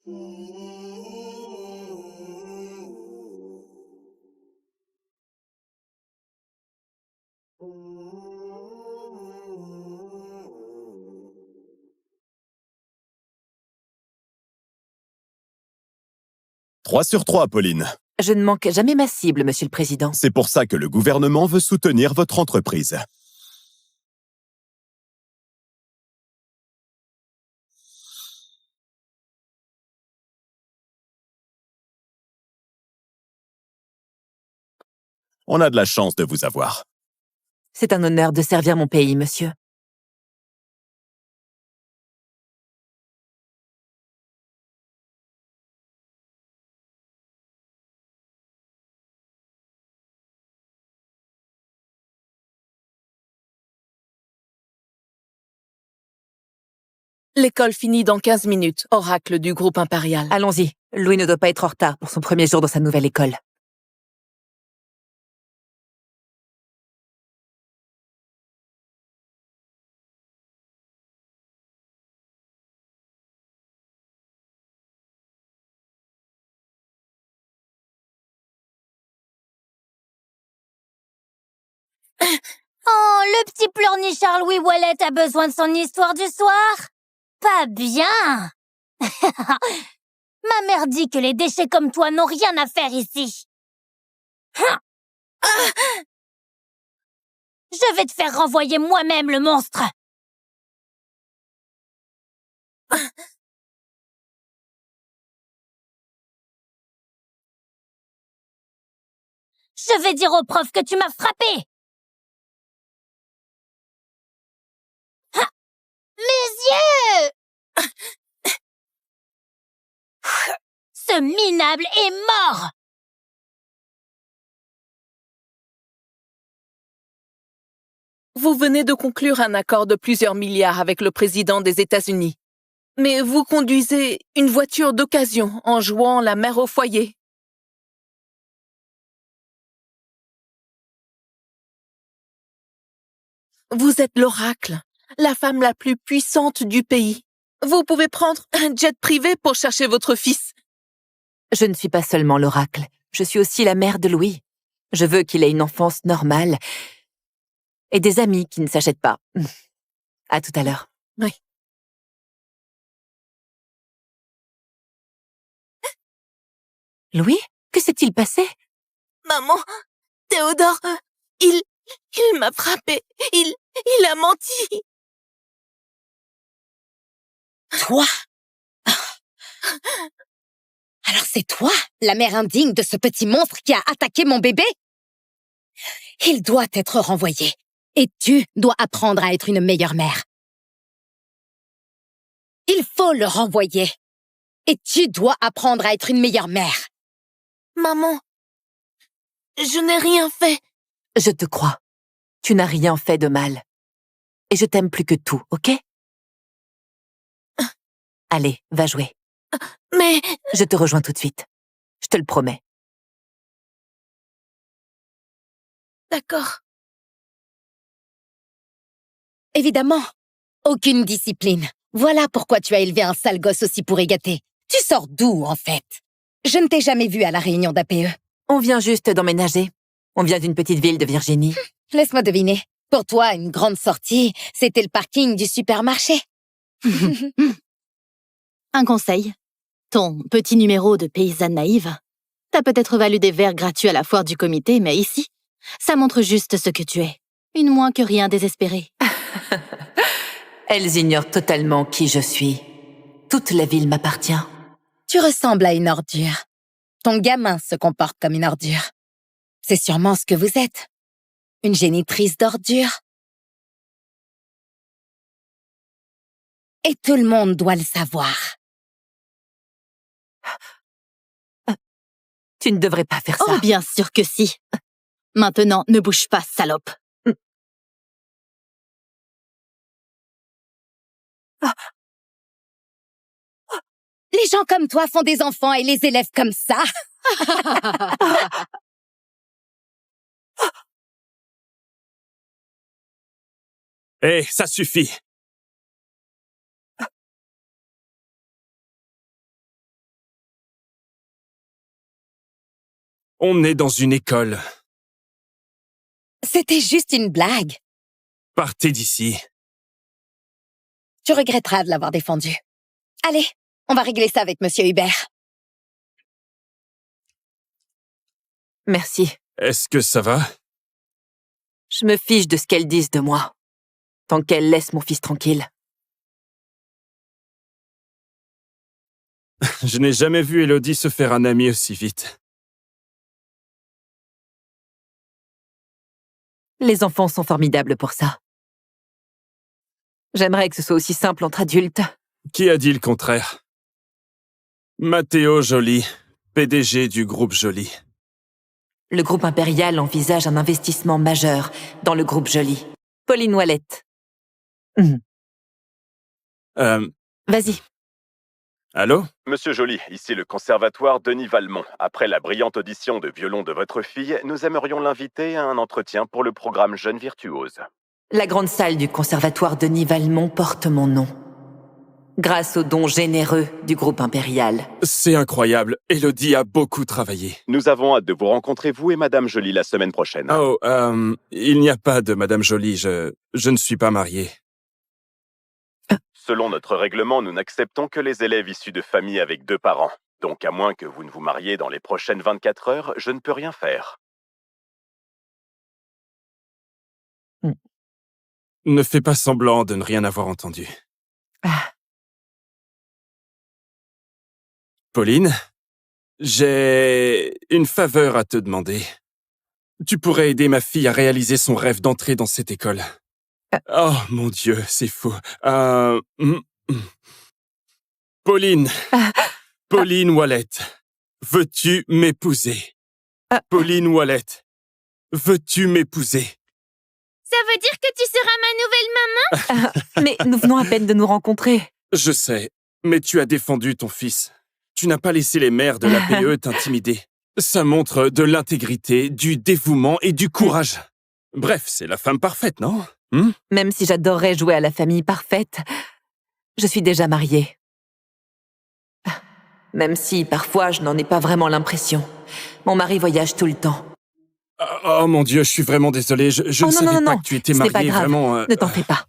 3 sur 3, Pauline. Je ne manque jamais ma cible, Monsieur le Président. C'est pour ça que le gouvernement veut soutenir votre entreprise. On a de la chance de vous avoir. C'est un honneur de servir mon pays, monsieur. L'école finit dans 15 minutes, oracle du groupe impérial. Allons-y. Louis ne doit pas être en retard pour son premier jour dans sa nouvelle école. Oh, le petit pleurnichard Louis Wallet a besoin de son histoire du soir? Pas bien. Ma mère dit que les déchets comme toi n'ont rien à faire ici. Je vais te faire renvoyer moi-même, le monstre. Je vais dire au prof que tu m'as frappé. Mes yeux! Ce minable est mort! Vous venez de conclure un accord de plusieurs milliards avec le président des États-Unis. Mais vous conduisez une voiture d'occasion en jouant la mère au foyer. Vous êtes l'oracle, la femme la plus puissante du pays. Vous pouvez prendre un jet privé pour chercher votre fils. Je ne suis pas seulement l'oracle. Je suis aussi la mère de Louis. Je veux qu'il ait une enfance normale et des amis qui ne s'achètent pas. À tout à l'heure. Oui. Louis, que s'est-il passé? Maman, Théodore, il m'a frappé. Il a menti. Toi? Alors c'est toi, la mère indigne de ce petit monstre qui a attaqué mon bébé? Il doit être renvoyé. Et tu dois apprendre à être une meilleure mère. Il faut le renvoyer. Et tu dois apprendre à être une meilleure mère. Maman, je n'ai rien fait. Je te crois. Tu n'as rien fait de mal. Et je t'aime plus que tout, ok? Allez, va jouer. Mais... Je te rejoins tout de suite. Je te le promets. D'accord. Évidemment. Aucune discipline. Voilà pourquoi tu as élevé un sale gosse aussi pourri gâté. Tu sors d'où, en fait? Je ne t'ai jamais vu à la réunion d'APE. On vient juste d'emménager. On vient d'une petite ville de Virginie. Laisse-moi deviner. Pour toi, une grande sortie, c'était le parking du supermarché. Un conseil. Ton petit numéro de paysanne naïve t'a peut-être valu des verres gratuits à la foire du comité, mais ici, ça montre juste ce que tu es. Une moins que rien désespérée. Elles ignorent totalement qui je suis. Toute la ville m'appartient. Tu ressembles à une ordure. Ton gamin se comporte comme une ordure. C'est sûrement ce que vous êtes. Une génitrice d'ordures. Et tout le monde doit le savoir. Tu ne devrais pas faire ça. Oh, bien sûr que si. Maintenant, ne bouge pas, salope. Les gens comme toi font des enfants et les élèvent comme ça. Hé, ça suffit. On est dans une école. C'était juste une blague. Partez d'ici. Tu regretteras de l'avoir défendu. Allez, on va régler ça avec Monsieur Hubert. Merci. Est-ce que ça va? Je me fiche de ce qu'elles disent de moi. Tant qu'elles laissent mon fils tranquille. Je n'ai jamais vu Élodie se faire un ami aussi vite. Les enfants sont formidables pour ça. J'aimerais que ce soit aussi simple entre adultes. Qui a dit le contraire? Matteo Joly, PDG du groupe Joly. Le groupe impérial envisage un investissement majeur dans le groupe Joly. Pauline Ouellette. Vas-y. Allô? Monsieur Joly, ici le conservatoire Denis Valmont. Après la brillante audition de violon de votre fille, nous aimerions l'inviter à un entretien pour le programme Jeunes Virtuoses. La grande salle du conservatoire Denis Valmont porte mon nom. Grâce aux dons généreux du groupe impérial. C'est incroyable. Élodie a beaucoup travaillé. Nous avons hâte de vous rencontrer, vous et Madame Joly, la semaine prochaine. Oh, il n'y a pas de Madame Joly. Je ne suis pas marié. Selon notre règlement, nous n'acceptons que les élèves issus de familles avec 2 parents. Donc, à moins que vous ne vous mariez dans les prochaines 24 heures, je ne peux rien faire. Ne fais pas semblant de ne rien avoir entendu. Ah. Pauline, j'ai une faveur à te demander. Tu pourrais aider ma fille à réaliser son rêve d'entrer dans cette école. Oh, mon Dieu, c'est fou. Pauline. Pauline Ouellette, veux-tu m'épouser? Pauline Ouellette, veux-tu m'épouser? Ça veut dire que tu seras ma nouvelle maman? Mais nous venons à peine de nous rencontrer. Je sais, mais tu as défendu ton fils. Tu n'as pas laissé les mères de l'APE t'intimider. Ça montre de l'intégrité, du dévouement et du courage. Bref, c'est la femme parfaite, non? Même si j'adorerais jouer à la famille parfaite, je suis déjà mariée. Même si, parfois, je n'en ai pas vraiment l'impression. Mon mari voyage tout le temps. Oh mon Dieu, je suis vraiment désolé. Je ne savais pas que tu étais ce n'est pas mariée, grave. vraiment... Ne t'en fais pas.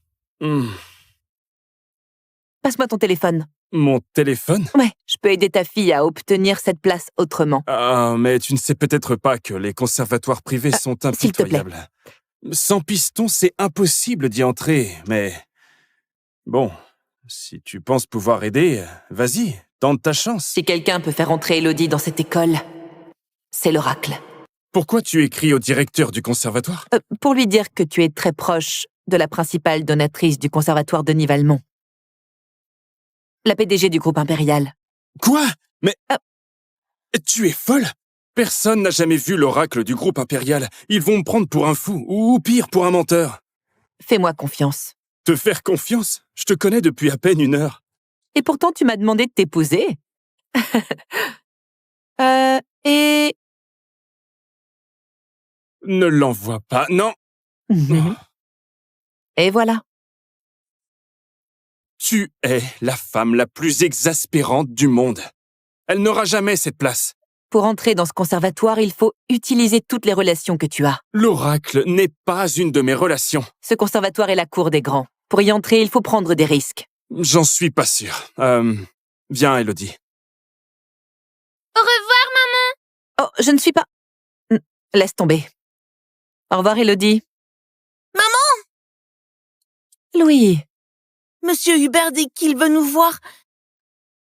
Passe-moi ton téléphone. Mon téléphone? Ouais, je peux aider ta fille à obtenir cette place autrement. Ah, mais tu ne sais peut-être pas que les conservatoires privés sont s'il te plaît. impitoyables. Sans piston, c'est impossible d'y entrer, mais... Bon, si tu penses pouvoir aider, vas-y, tente ta chance. Si quelqu'un peut faire entrer Élodie dans cette école, c'est l'oracle. Pourquoi tu écris au directeur du conservatoire? Pour lui dire que tu es très proche de la principale donatrice du conservatoire Denis Valmont. La PDG du groupe impérial. Quoi? Mais... Tu es folle? Personne n'a jamais vu l'oracle du groupe impérial. Ils vont me prendre pour un fou, ou pire, pour un menteur. Fais-moi confiance. Te faire confiance? Je te connais depuis à peine 1 heure. Et pourtant, tu m'as demandé de t'épouser. Et... Ne l'envoie pas, non. Et voilà. Tu es la femme la plus exaspérante du monde. Elle n'aura jamais cette place. Pour entrer dans ce conservatoire, il faut utiliser toutes les relations que tu as. L'oracle n'est pas une de mes relations. Ce conservatoire est la cour des grands. Pour y entrer, il faut prendre des risques. J'en suis pas sûr. Viens, Élodie. Au revoir, maman! Oh, je ne suis pas... Laisse tomber. Au revoir, Élodie. Maman! Louis. Monsieur Hubert dit qu'il veut nous voir.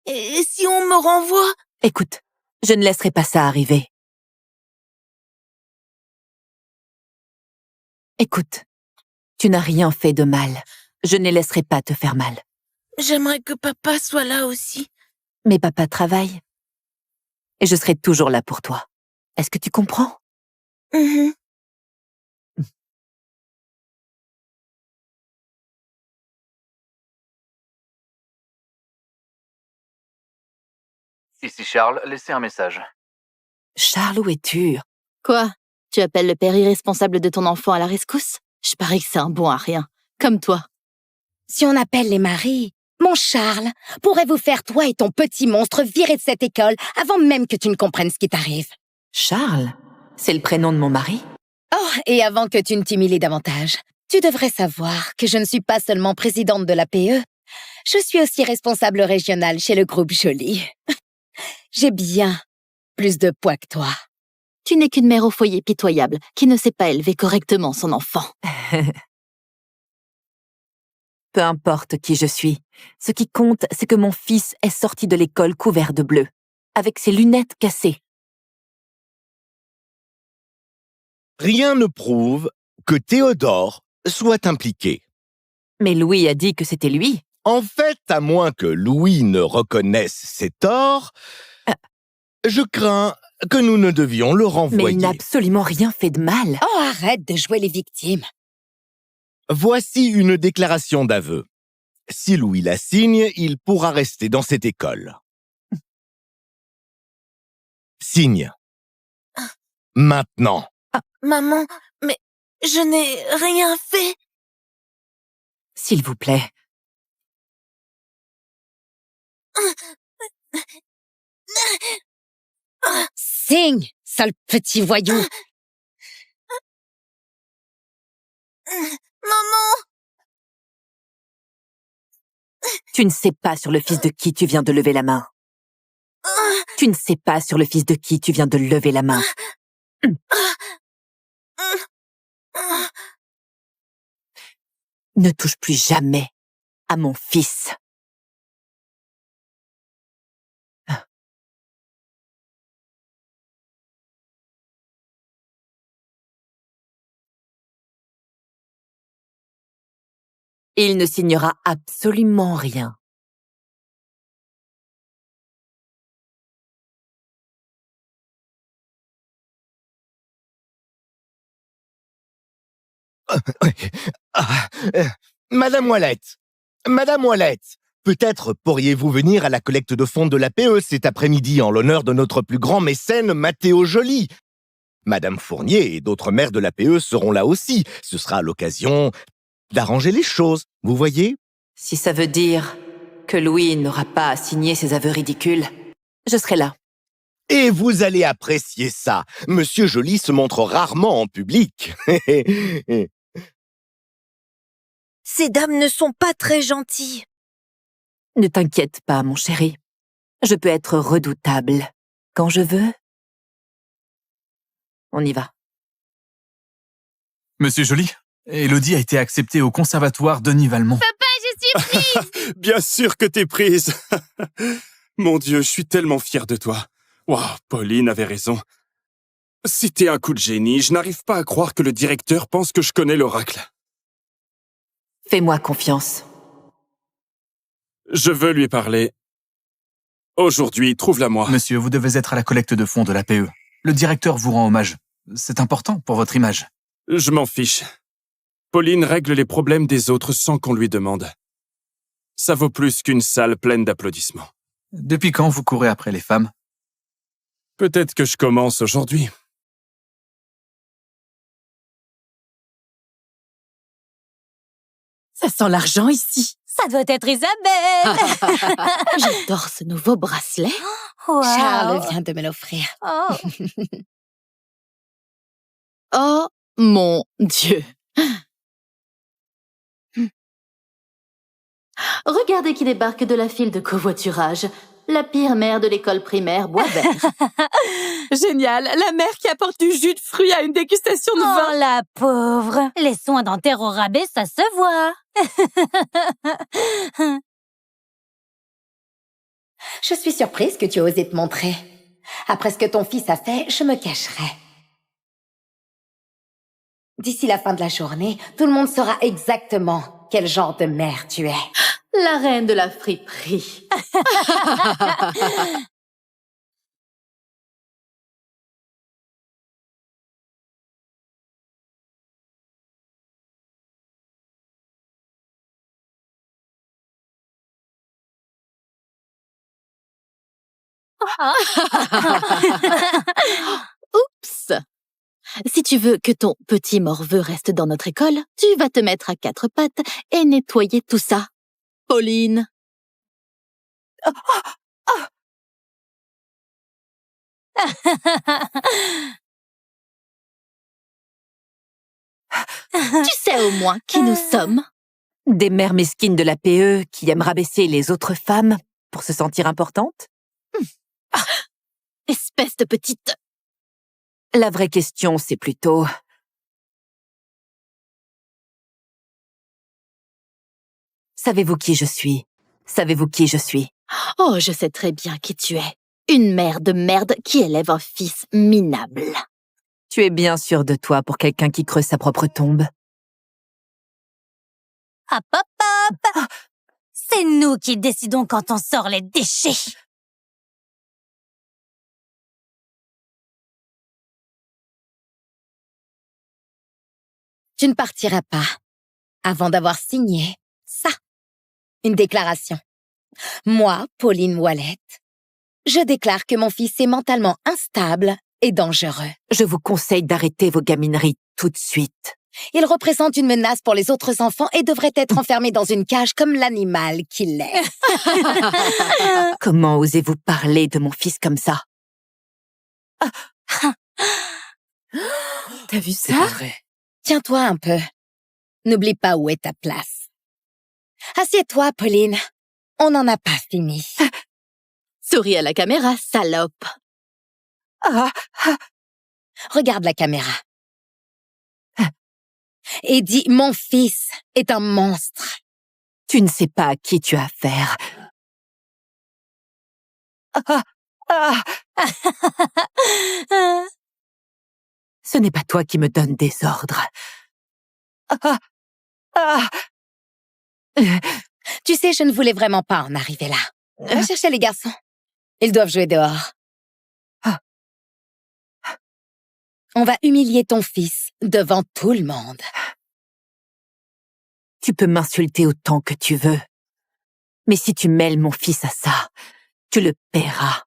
Et si on me renvoie? Écoute, je ne laisserai pas ça arriver. Écoute, tu n'as rien fait de mal. Je ne les laisserai pas te faire mal. J'aimerais que papa soit là aussi. Mais papa travaille. Et je serai toujours là pour toi. Est-ce que tu comprends? Ici Charles, laissez un message. Charles, où es-tu? Quoi? Tu appelles le père irresponsable de ton enfant à la rescousse? Je parie que c'est un bon à rien. Comme toi. Si on appelle les maris, mon Charles pourrait vous faire, toi et ton petit monstre, virer de cette école avant même que tu ne comprennes ce qui t'arrive. Charles? C'est le prénom de mon mari? Oh, et avant que tu ne t'humilies davantage, tu devrais savoir que je ne suis pas seulement présidente de la PE, je suis aussi responsable régionale chez le groupe Joly. J'ai bien plus de poids que toi. Tu n'es qu'une mère au foyer pitoyable qui ne sait pas élever correctement son enfant. Peu importe qui je suis, ce qui compte, c'est que mon fils est sorti de l'école couvert de bleu, avec ses lunettes cassées. Rien ne prouve que Théodore soit impliqué. Mais Louis a dit que c'était lui. En fait, à moins que Louis ne reconnaisse ses torts, je crains que nous ne devions le Mais renvoyer. il n'a absolument rien fait de mal. Oh, arrête de jouer les victimes. Voici une déclaration d'aveu. Si Louis la signe, il pourra rester dans cette école. Signe. Maintenant. Maman, mais je n'ai rien fait. S'il vous plaît. Signe, sale petit voyou. Maman! Tu ne sais pas sur le fils de qui tu viens de lever la main. Tu ne sais pas sur le fils de qui tu viens de lever la main. Ne touche plus jamais à mon fils. Il ne signera absolument rien. Madame Ouellette, peut-être pourriez-vous venir à la collecte de fonds de la PE cet après-midi en l'honneur de notre plus grand mécène Mathéo Joly. Madame Fournier et d'autres maires de la PE seront là aussi. Ce sera l'occasion d'arranger les choses, vous voyez? Si ça veut dire que Louis n'aura pas à signer ses aveux ridicules, je serai là. Et vous allez apprécier ça. Monsieur Joly se montre rarement en public. Ces dames ne sont pas très gentilles. Ne t'inquiète pas, mon chéri. Je peux être redoutable. Quand je veux, on y va. Monsieur Joly, Élodie a été acceptée au conservatoire Denis Valmont. Papa, je suis prise. Bien sûr que t'es prise. Mon Dieu, je suis tellement fier de toi. Waouh, Pauline avait raison. C'était un coup de génie. Je n'arrive pas à croire que le directeur pense que je connais l'oracle. Fais-moi confiance. Je veux lui parler. Aujourd'hui, trouve-la moi. Monsieur, vous devez être à la collecte de fonds de la PE. Le directeur vous rend hommage. C'est important pour votre image. Je m'en fiche. Pauline règle les problèmes des autres sans qu'on lui demande. Ça vaut plus qu'une salle pleine d'applaudissements. Depuis quand vous courez après les femmes? Peut-être que je commence aujourd'hui. Ça sent l'argent ici. Ça doit être Isabelle. J'adore ce nouveau bracelet. Wow. Charles vient de me l'offrir. Oh. Oh mon Dieu. Regardez qui débarque de la file de covoiturage. La pire mère de l'école primaire Boisvert. Génial, la mère qui apporte du jus de fruits à une dégustation de vin. Oh, la pauvre. Les soins dentaires au rabais, ça se voit. Je suis surprise que tu aies osé te montrer. Après ce que ton fils a fait, je me cacherai. D'ici la fin de la journée, tout le monde saura exactement quel genre de mère tu es. La reine de la friperie. Oups. Si tu veux que ton petit morveux reste dans notre école, tu vas te mettre à quatre pattes et nettoyer tout ça. Pauline. Tu sais au moins qui nous sommes? Des mères mesquines de la PE qui aiment rabaisser les autres femmes pour se sentir importantes? Espèce de petite... La vraie question, c'est plutôt... Savez-vous qui je suis? Savez-vous qui je suis? Oh, je sais très bien qui tu es. Une mère de merde qui élève un fils minable. Tu es bien sûr de toi pour quelqu'un qui creuse sa propre tombe. Hop, hop, hop! C'est nous qui décidons quand on sort les déchets. Tu ne partiras pas avant d'avoir signé ça. Une déclaration. Moi, Pauline Wallet, je déclare que mon fils est mentalement instable et dangereux. Je vous conseille d'arrêter vos gamineries tout de suite. Il représente une menace pour les autres enfants et devrait être enfermé dans une cage comme l'animal qu'il est. Comment osez-vous parler de mon fils comme ça? T'as vu C'est ça? pas vrai. Tiens-toi un peu. N'oublie pas où est ta place. Assieds-toi, Pauline. On n'en a pas fini. Souris à la caméra, salope. Regarde la caméra. Et dis, mon fils est un monstre. Tu ne sais pas à qui tu as affaire. Ce n'est pas toi qui me donnes des ordres. Tu sais, je ne voulais vraiment pas en arriver là. Va chercher les garçons. Ils doivent jouer dehors. On va humilier ton fils devant tout le monde. Tu peux m'insulter autant que tu veux. Mais si tu mêles mon fils à ça, tu le paieras.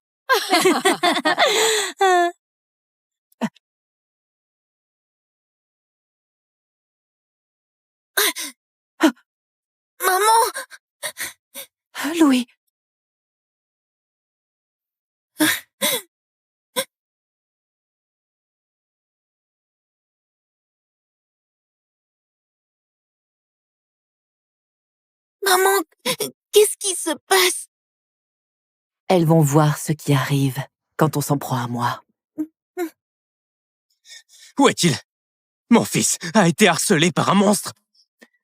Maman! Louis. Maman, qu'est-ce qui se passe? Elles vont voir ce qui arrive quand on s'en prend à moi. Où est-il? Mon fils a été harcelé par un monstre.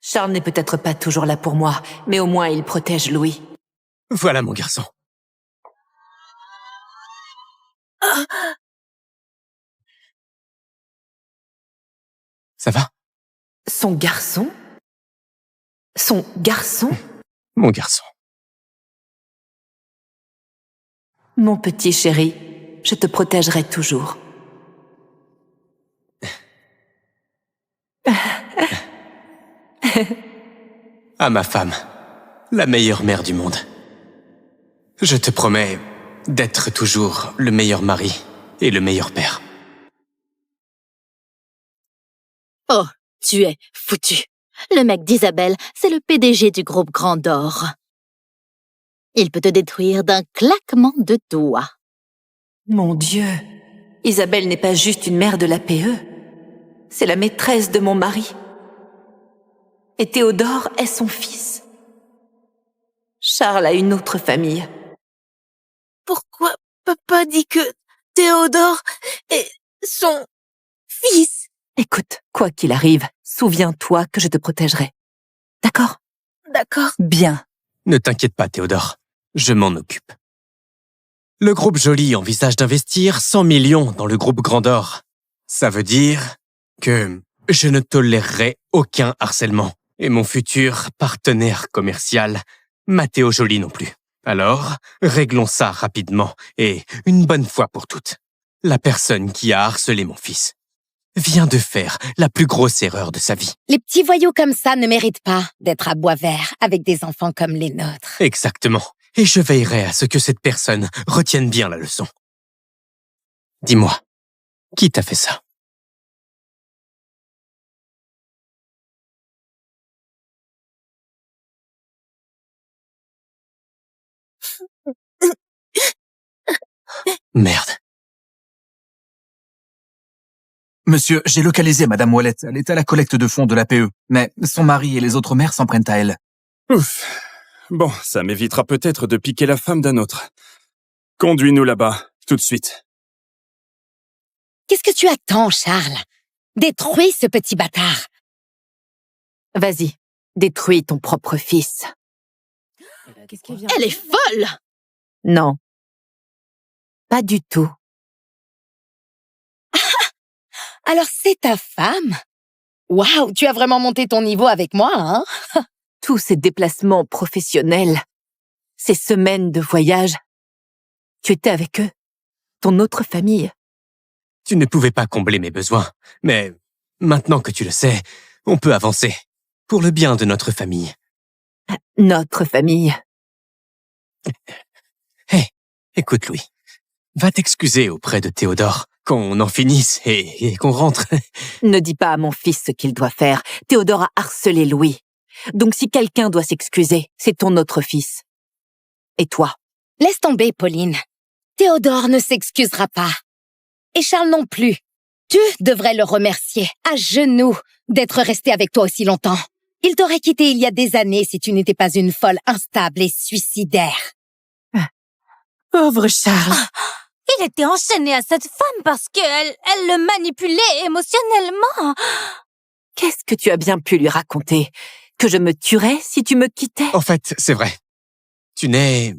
Charles n'est peut-être pas toujours là pour moi, mais au moins il protège Louis. Voilà mon garçon. Ça va? Son garçon? Son garçon? Mon garçon. Mon petit chéri, je te protégerai toujours. À ma femme, la meilleure mère du monde. Je te promets d'être toujours le meilleur mari et le meilleur père. Oh, tu es foutu. Le mec d'Isabelle, c'est le PDG du groupe Grand Or. Il peut te détruire d'un claquement de doigts. Mon Dieu, Isabelle n'est pas juste une mère de la PE. C'est la maîtresse de mon mari. Et Théodore est son fils. Charles a une autre famille. Pourquoi papa dit que Théodore est son fils? Écoute, quoi qu'il arrive, souviens-toi que je te protégerai. D'accord? D'accord. Bien. Ne t'inquiète pas, Théodore. Je m'en occupe. Le groupe Joly envisage d'investir 100 millions dans le groupe Grandor. Ça veut dire que je ne tolérerai aucun harcèlement. Et mon futur partenaire commercial, Matteo Joly non plus. Alors, réglons ça rapidement et une bonne fois pour toutes. La personne qui a harcelé mon fils vient de faire la plus grosse erreur de sa vie. Les petits voyous comme ça ne méritent pas d'être à Boisvert avec des enfants comme les nôtres. Exactement. Et je veillerai à ce que cette personne retienne bien la leçon. Dis-moi, qui t'a fait ça? Merde. Monsieur, j'ai localisé Madame Wallet. Elle est à la collecte de fonds de l'APE. Mais son mari et les autres mères s'en prennent à elle. Ouf. Bon, ça m'évitera peut-être de piquer la femme d'un autre. Conduis-nous là-bas, tout de suite. Qu'est-ce que tu attends, Charles? Détruis ce petit bâtard. Vas-y, détruis ton propre fils. Elle est folle! Non. Pas du tout. Alors c'est ta femme? Waouh, tu as vraiment monté ton niveau avec moi, hein? Tous ces déplacements professionnels, ces semaines de voyage, tu étais avec eux, ton autre famille. Tu ne pouvais pas combler mes besoins, mais maintenant que tu le sais, on peut avancer. Pour le bien de notre famille. Notre famille. Hé, écoute Louis, va t'excuser auprès de Théodore, qu'on en finisse et qu'on rentre. Ne dis pas à mon fils ce qu'il doit faire. Théodore a harcelé Louis. Donc si quelqu'un doit s'excuser, c'est ton autre fils. Et toi? Laisse tomber, Pauline. Théodore ne s'excusera pas. Et Charles non plus. Tu devrais le remercier, à genoux, d'être resté avec toi aussi longtemps. Il t'aurait quitté il y a des années si tu n'étais pas une folle instable et suicidaire. Pauvre Charles. Il était enchaîné à cette femme parce qu'elle le manipulait émotionnellement. Qu'est-ce que tu as bien pu lui raconter? Que je me tuerais si tu me quittais? En fait, c'est vrai. Tu n'es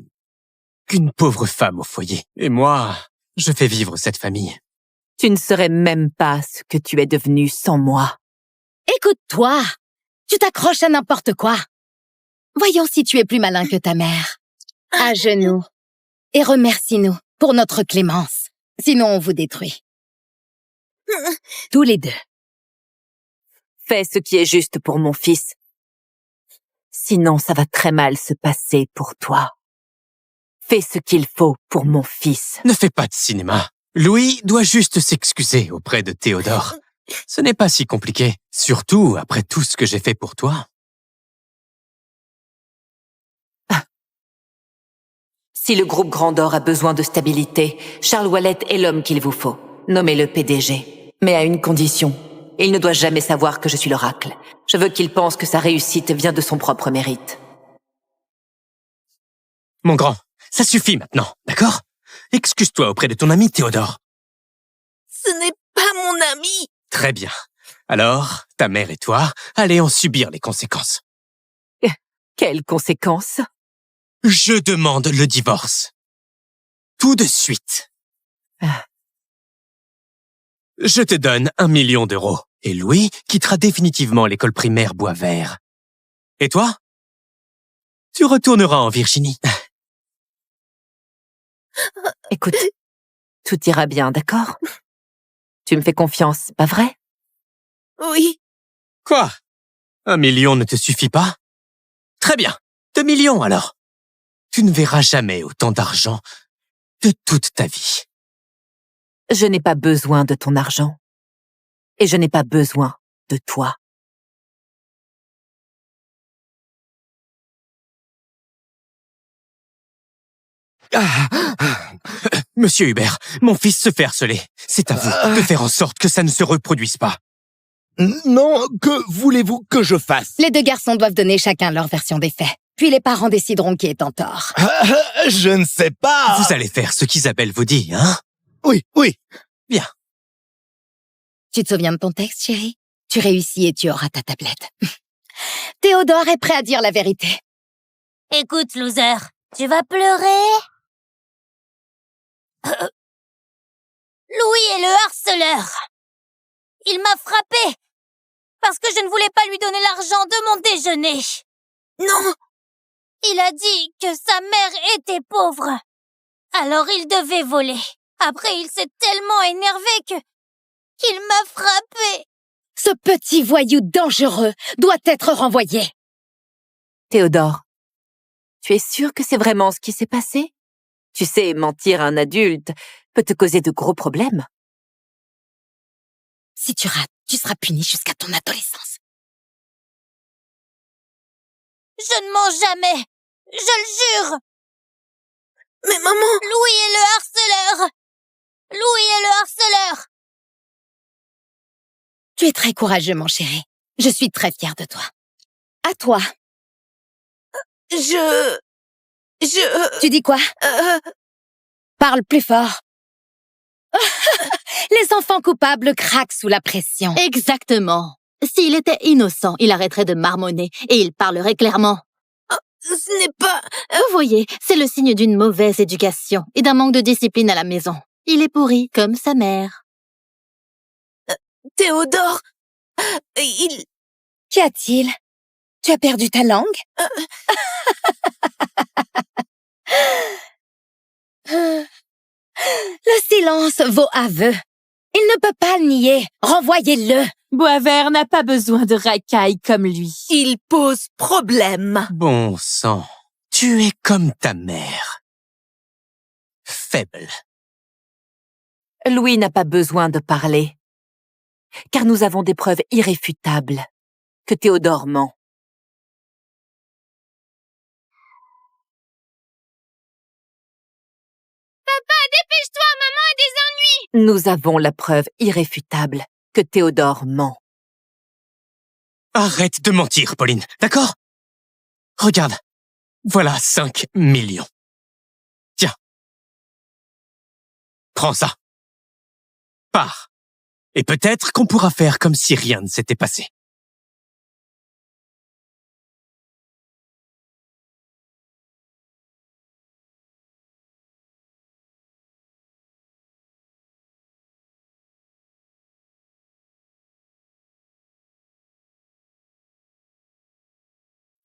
qu'une pauvre femme au foyer. Et moi, je fais vivre cette famille. Tu ne saurais même pas ce que tu es devenu sans moi. Écoute-toi, tu t'accroches à n'importe quoi. Voyons si tu es plus malin que ta mère. À genoux. Et remercie-nous pour notre clémence. Sinon, on vous détruit. Tous les deux. Fais ce qui est juste pour mon fils. Sinon, ça va très mal se passer pour toi. Fais ce qu'il faut pour mon fils. Ne fais pas de cinéma. Louis doit juste s'excuser auprès de Théodore. Ce n'est pas si compliqué, surtout après tout ce que j'ai fait pour toi. Si le groupe Grandor a besoin de stabilité, Charles Wallet est l'homme qu'il vous faut. Nommez-le PDG. Mais à une condition. Il ne doit jamais savoir que je suis l'oracle. Je veux qu'il pense que sa réussite vient de son propre mérite. Mon grand, ça suffit maintenant, d'accord? Excuse-toi auprès de ton ami Théodore. Ce n'est pas mon ami. Très bien. Alors, ta mère et toi, allez en subir les conséquences. Quelles conséquences? Je demande le divorce. Tout de suite. Je te donne 1 million d'euros. Et Louis quittera définitivement l'école primaire Boisvert. Et toi? Tu retourneras en Virginie. Écoute, tout ira bien, d'accord? Tu me fais confiance, pas vrai? Oui. Quoi? 1 million ne te suffit pas? Très bien. 2 millions alors. Tu ne verras jamais autant d'argent de toute ta vie. Je n'ai pas besoin de ton argent. Et je n'ai pas besoin de toi. Monsieur Hubert, mon fils se fait harceler. C'est à vous de faire en sorte que ça ne se reproduise pas. Non, que voulez-vous que je fasse? Les deux garçons doivent donner chacun leur version des faits. Puis les parents décideront qui est en tort. Je ne sais pas. Vous allez faire ce qu'Isabelle vous dit, hein? Oui, oui. Bien. Tu te souviens de ton texte, chérie? Tu réussis et tu auras ta tablette. Théodore est prêt à dire la vérité. Écoute, loser, tu vas pleurer? Louis est le harceleur. Il m'a frappé parce que je ne voulais pas lui donner l'argent de mon déjeuner. Non. Il a dit que sa mère était pauvre. Alors il devait voler. Après, il s'est tellement énervé qu'il m'a frappé. Ce petit voyou dangereux doit être renvoyé. Théodore, tu es sûr que c'est vraiment ce qui s'est passé? Tu sais, mentir à un adulte peut te causer de gros problèmes. Si tu rates, tu seras puni jusqu'à ton adolescence. Je ne mens jamais. Je le jure. Mais maman... Louis est le harceleur. Louis est le harceleur. Tu es très courageux, mon chéri. Je suis très fière de toi. À toi. Tu dis quoi? Parle plus fort. Les enfants coupables craquent sous la pression. Exactement. S'il était innocent, il arrêterait de marmonner et il parlerait clairement. Ce n'est pas... Vous voyez, c'est le signe d'une mauvaise éducation et d'un manque de discipline à la maison. Il est pourri comme sa mère. Théodore... Il... Qu'y a-t-il? Tu as perdu ta langue? Le silence vaut aveu. Il ne peut pas le nier. Renvoyez-le. Boisvert n'a pas besoin de racailles comme lui. Il pose problème. Bon sang, tu es comme ta mère. Faible. Louis n'a pas besoin de parler, car nous avons des preuves irréfutables que Théodore ment. Papa, dépêche-toi, maman a des ennuis. Nous avons la preuve irréfutable que Théodore ment. Arrête de mentir, Pauline, d'accord? Regarde, voilà 5 millions. Tiens. Prends ça. Pars. Et peut-être qu'on pourra faire comme si rien ne s'était passé.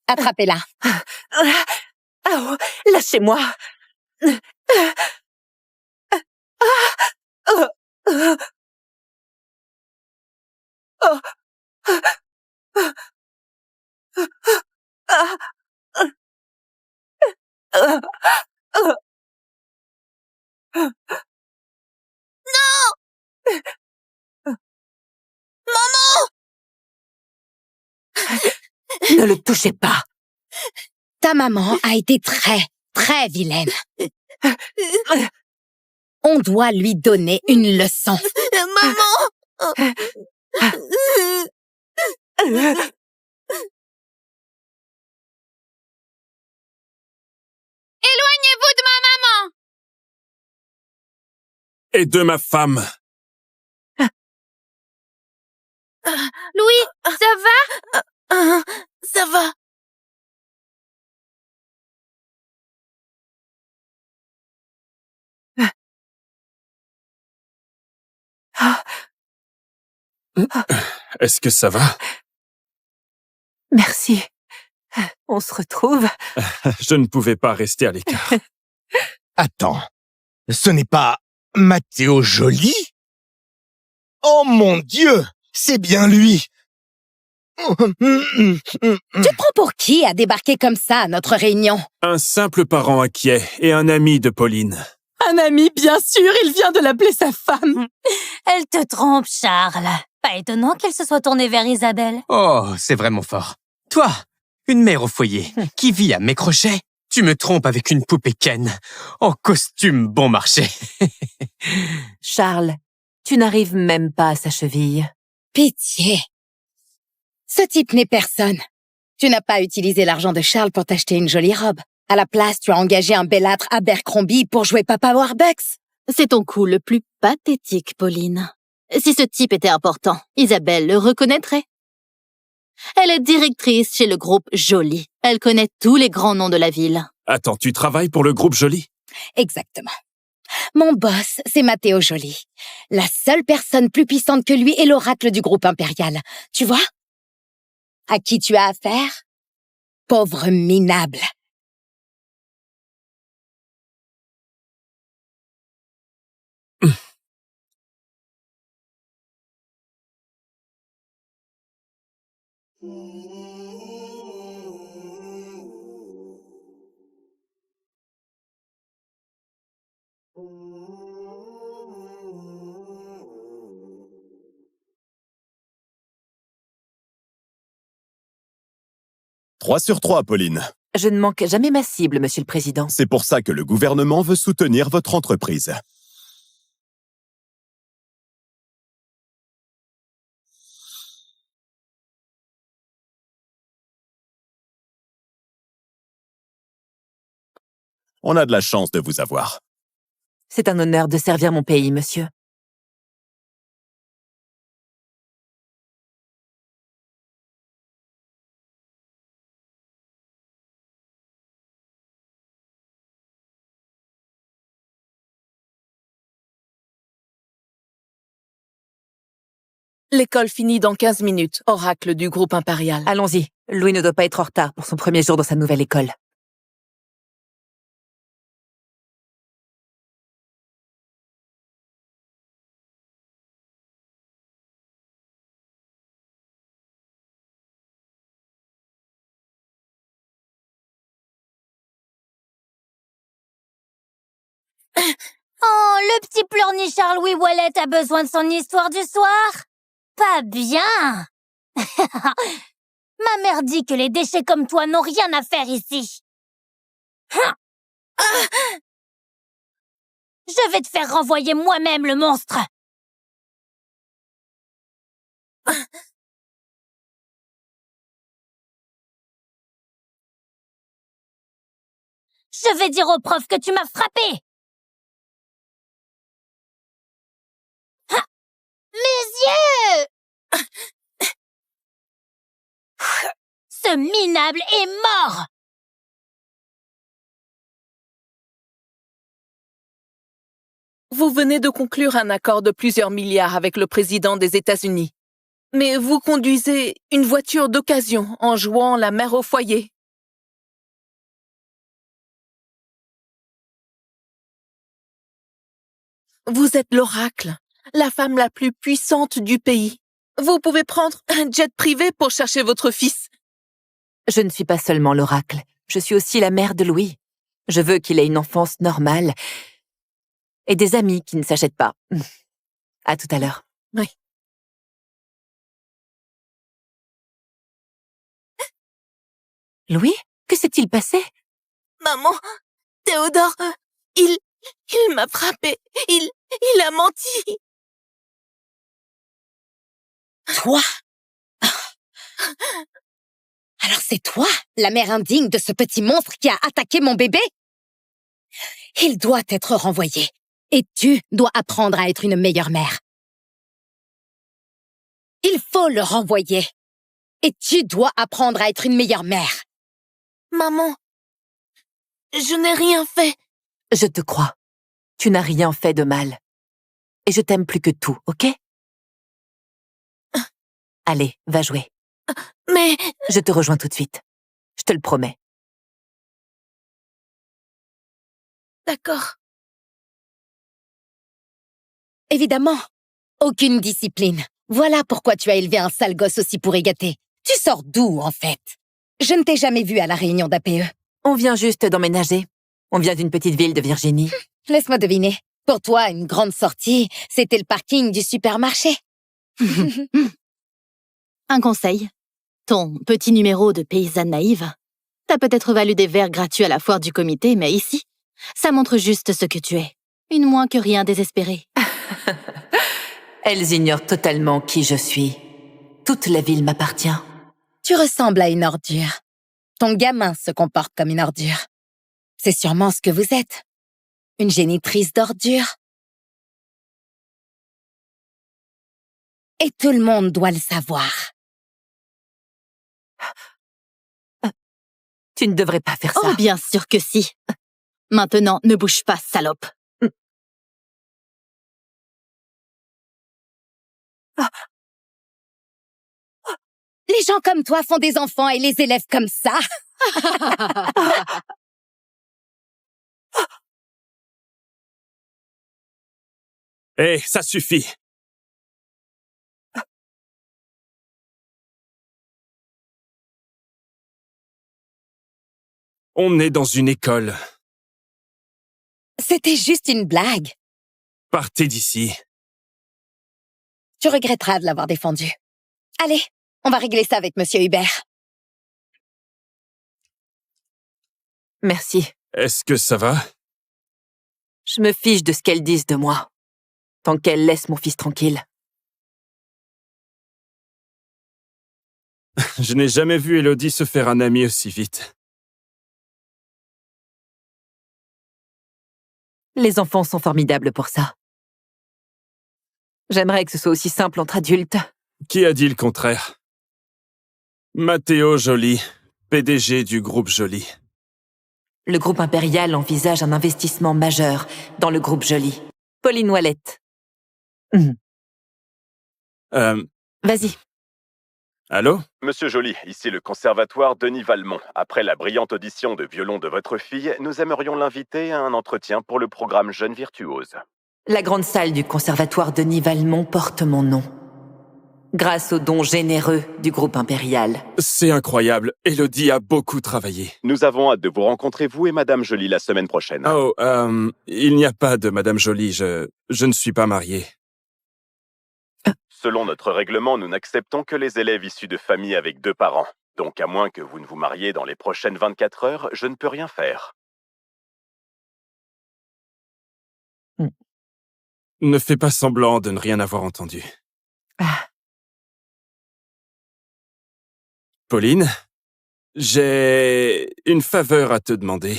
Attrapez-la. Oh, lâchez-moi. Ne le touchez pas. Ta maman a été très, très vilaine. On doit lui donner une leçon. Maman! Éloignez-vous de ma maman! Et de ma femme. Louis, ça va? Ça va. Est-ce que ça va? Merci. On se retrouve. Je ne pouvais pas rester à l'écart. Attends, ce n'est pas Matteo Joly? Oh mon Dieu, c'est bien lui! Tu te prends pour qui à débarquer comme ça à notre réunion? Un simple parent inquiet et un ami de Pauline. Un ami, bien sûr, il vient de l'appeler sa femme. Elle te trompe, Charles. Pas étonnant qu'elle se soit tournée vers Isabelle. Oh, c'est vraiment fort. Toi, une mère au foyer, qui vit à mes crochets, tu me trompes avec une poupée Ken, en costume bon marché. Charles, tu n'arrives même pas à sa cheville. Pitié. Ce type n'est personne. Tu n'as pas utilisé l'argent de Charles pour t'acheter une jolie robe. À la place, tu as engagé un bellâtre Abercrombie pour jouer Papa Warbucks. C'est ton coup le plus pathétique, Pauline. Si ce type était important, Isabelle le reconnaîtrait. Elle est directrice chez le groupe Joly. Elle connaît tous les grands noms de la ville. Attends, tu travailles pour le groupe Joly? Exactement. Mon boss, c'est Matteo Joly. La seule personne plus puissante que lui est l'oracle du groupe impérial. Tu vois? À qui tu as affaire? Pauvre minable. Trois sur 3, Pauline. Je ne manque jamais ma cible, Monsieur le Président. C'est pour ça que le gouvernement veut soutenir votre entreprise. On a de la chance de vous avoir. C'est un honneur de servir mon pays, monsieur. L'école finit dans 15 minutes, oracle du groupe impérial. Allons-y. Louis ne doit pas être en retard pour son premier jour dans sa nouvelle école. Oh, le petit pleurnichard Louis Wallet a besoin de son histoire du soir? Pas bien. Ma mère dit que les déchets comme toi n'ont rien à faire ici. Je vais te faire renvoyer moi-même, le monstre. Je vais dire au prof que tu m'as frappé. Mes yeux! Ce minable est mort! Vous venez de conclure un accord de plusieurs milliards avec le président des États-Unis. Mais vous conduisez une voiture d'occasion en jouant la mère au foyer. Vous êtes l'oracle, la femme la plus puissante du pays. Vous pouvez prendre un jet privé pour chercher votre fils. Je ne suis pas seulement l'oracle, je suis aussi la mère de Louis. Je veux qu'il ait une enfance normale et des amis qui ne s'achètent pas. À tout à l'heure. Oui. Louis, que s'est-il passé? Maman, Théodore, il m'a frappé. Il a menti. Toi? Alors c'est toi, la mère indigne de ce petit monstre qui a attaqué mon bébé? Il doit être renvoyé. Et tu dois apprendre à être une meilleure mère. Il faut le renvoyer. Et tu dois apprendre à être une meilleure mère. Maman, je n'ai rien fait. Je te crois. Tu n'as rien fait de mal. Et je t'aime plus que tout, ok? Allez, va jouer. Mais... Je te rejoins tout de suite. Je te le promets. D'accord. Évidemment. Aucune discipline. Voilà pourquoi tu as élevé un sale gosse aussi pourri gâté. Tu sors d'où, en fait? Je ne t'ai jamais vu à la réunion d'APE. On vient juste d'emménager. On vient d'une petite ville de Virginie. Laisse-moi deviner. Pour toi, une grande sortie, c'était le parking du supermarché. Un conseil. Ton petit numéro de paysanne naïve t'a peut-être valu des verres gratuits à la foire du comité, mais ici, ça montre juste ce que tu es. Une moins que rien désespérée. Elles ignorent totalement qui je suis. Toute la ville m'appartient. Tu ressembles à une ordure. Ton gamin se comporte comme une ordure. C'est sûrement ce que vous êtes. Une génitrice d'ordures. Et tout le monde doit le savoir. Tu ne devrais pas faire ça. Oh, bien sûr que si. Maintenant, ne bouge pas, salope. Les gens comme toi font des enfants et les élèvent comme ça. Hé, ça suffit. On est dans une école. C'était juste une blague. Partez d'ici. Tu regretteras de l'avoir défendu. Allez, on va régler ça avec Monsieur Hubert. Merci. Est-ce que ça va? Je me fiche de ce qu'elles disent de moi. Tant qu'elles laissent mon fils tranquille. Je n'ai jamais vu Élodie se faire un ami aussi vite. Les enfants sont formidables pour ça. J'aimerais que ce soit aussi simple entre adultes. Qui a dit le contraire? Matteo Joly, PDG du groupe Joly. Le groupe impérial envisage un investissement majeur dans le groupe Joly. Pauline Wallet. Vas-y. Allô? Monsieur Joly, ici le conservatoire Denis Valmont. Après la brillante audition de violon de votre fille, nous aimerions l'inviter à un entretien pour le programme Jeune Virtuose. La grande salle du conservatoire Denis Valmont porte mon nom. Grâce aux dons généreux du groupe impérial. C'est incroyable. Elodie a beaucoup travaillé. Nous avons hâte de vous rencontrer, vous et Madame Joly, la semaine prochaine. Oh, il n'y a pas de Madame Joly. Je ne suis pas marié. Selon notre règlement, nous n'acceptons que les élèves issus de familles avec 2 parents. Donc, à moins que vous ne vous mariez dans les prochaines 24 heures, je ne peux rien faire. Ne fais pas semblant de ne rien avoir entendu. Pauline, j'ai une faveur à te demander.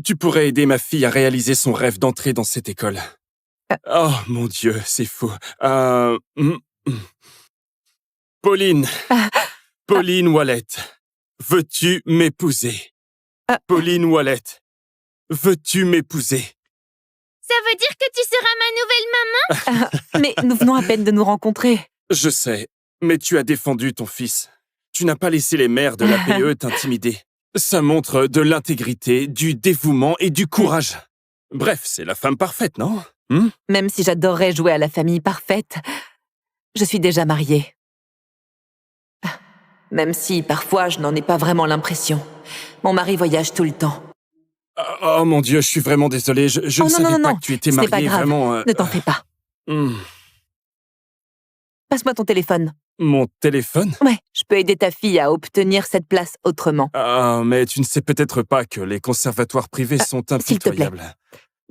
Tu pourrais aider ma fille à réaliser son rêve d'entrer dans cette école. Oh, mon Dieu, c'est fou. Pauline. Pauline Wallet. Veux-tu m'épouser? Pauline Wallet. Veux-tu m'épouser? Ça veut dire que tu seras ma nouvelle maman? Mais nous venons à peine de nous rencontrer. Je sais, mais tu as défendu ton fils. Tu n'as pas laissé les mères de l'APE t'intimider. Ça montre de l'intégrité, du dévouement et du courage. Bref, c'est la femme parfaite, non? Même si j'adorerais jouer à la famille parfaite, je suis déjà mariée. Même si, parfois, je n'en ai pas vraiment l'impression. Mon mari voyage tout le temps. Oh mon Dieu, je suis vraiment désolé. Je ne savais pas que tu étais mariée, pas grave. vraiment... Ne t'en fais pas. Passe-moi ton téléphone. Mon téléphone? Ouais, je peux aider ta fille à obtenir cette place autrement. Ah, mais tu ne sais peut-être pas que les conservatoires privés sont impitoyables.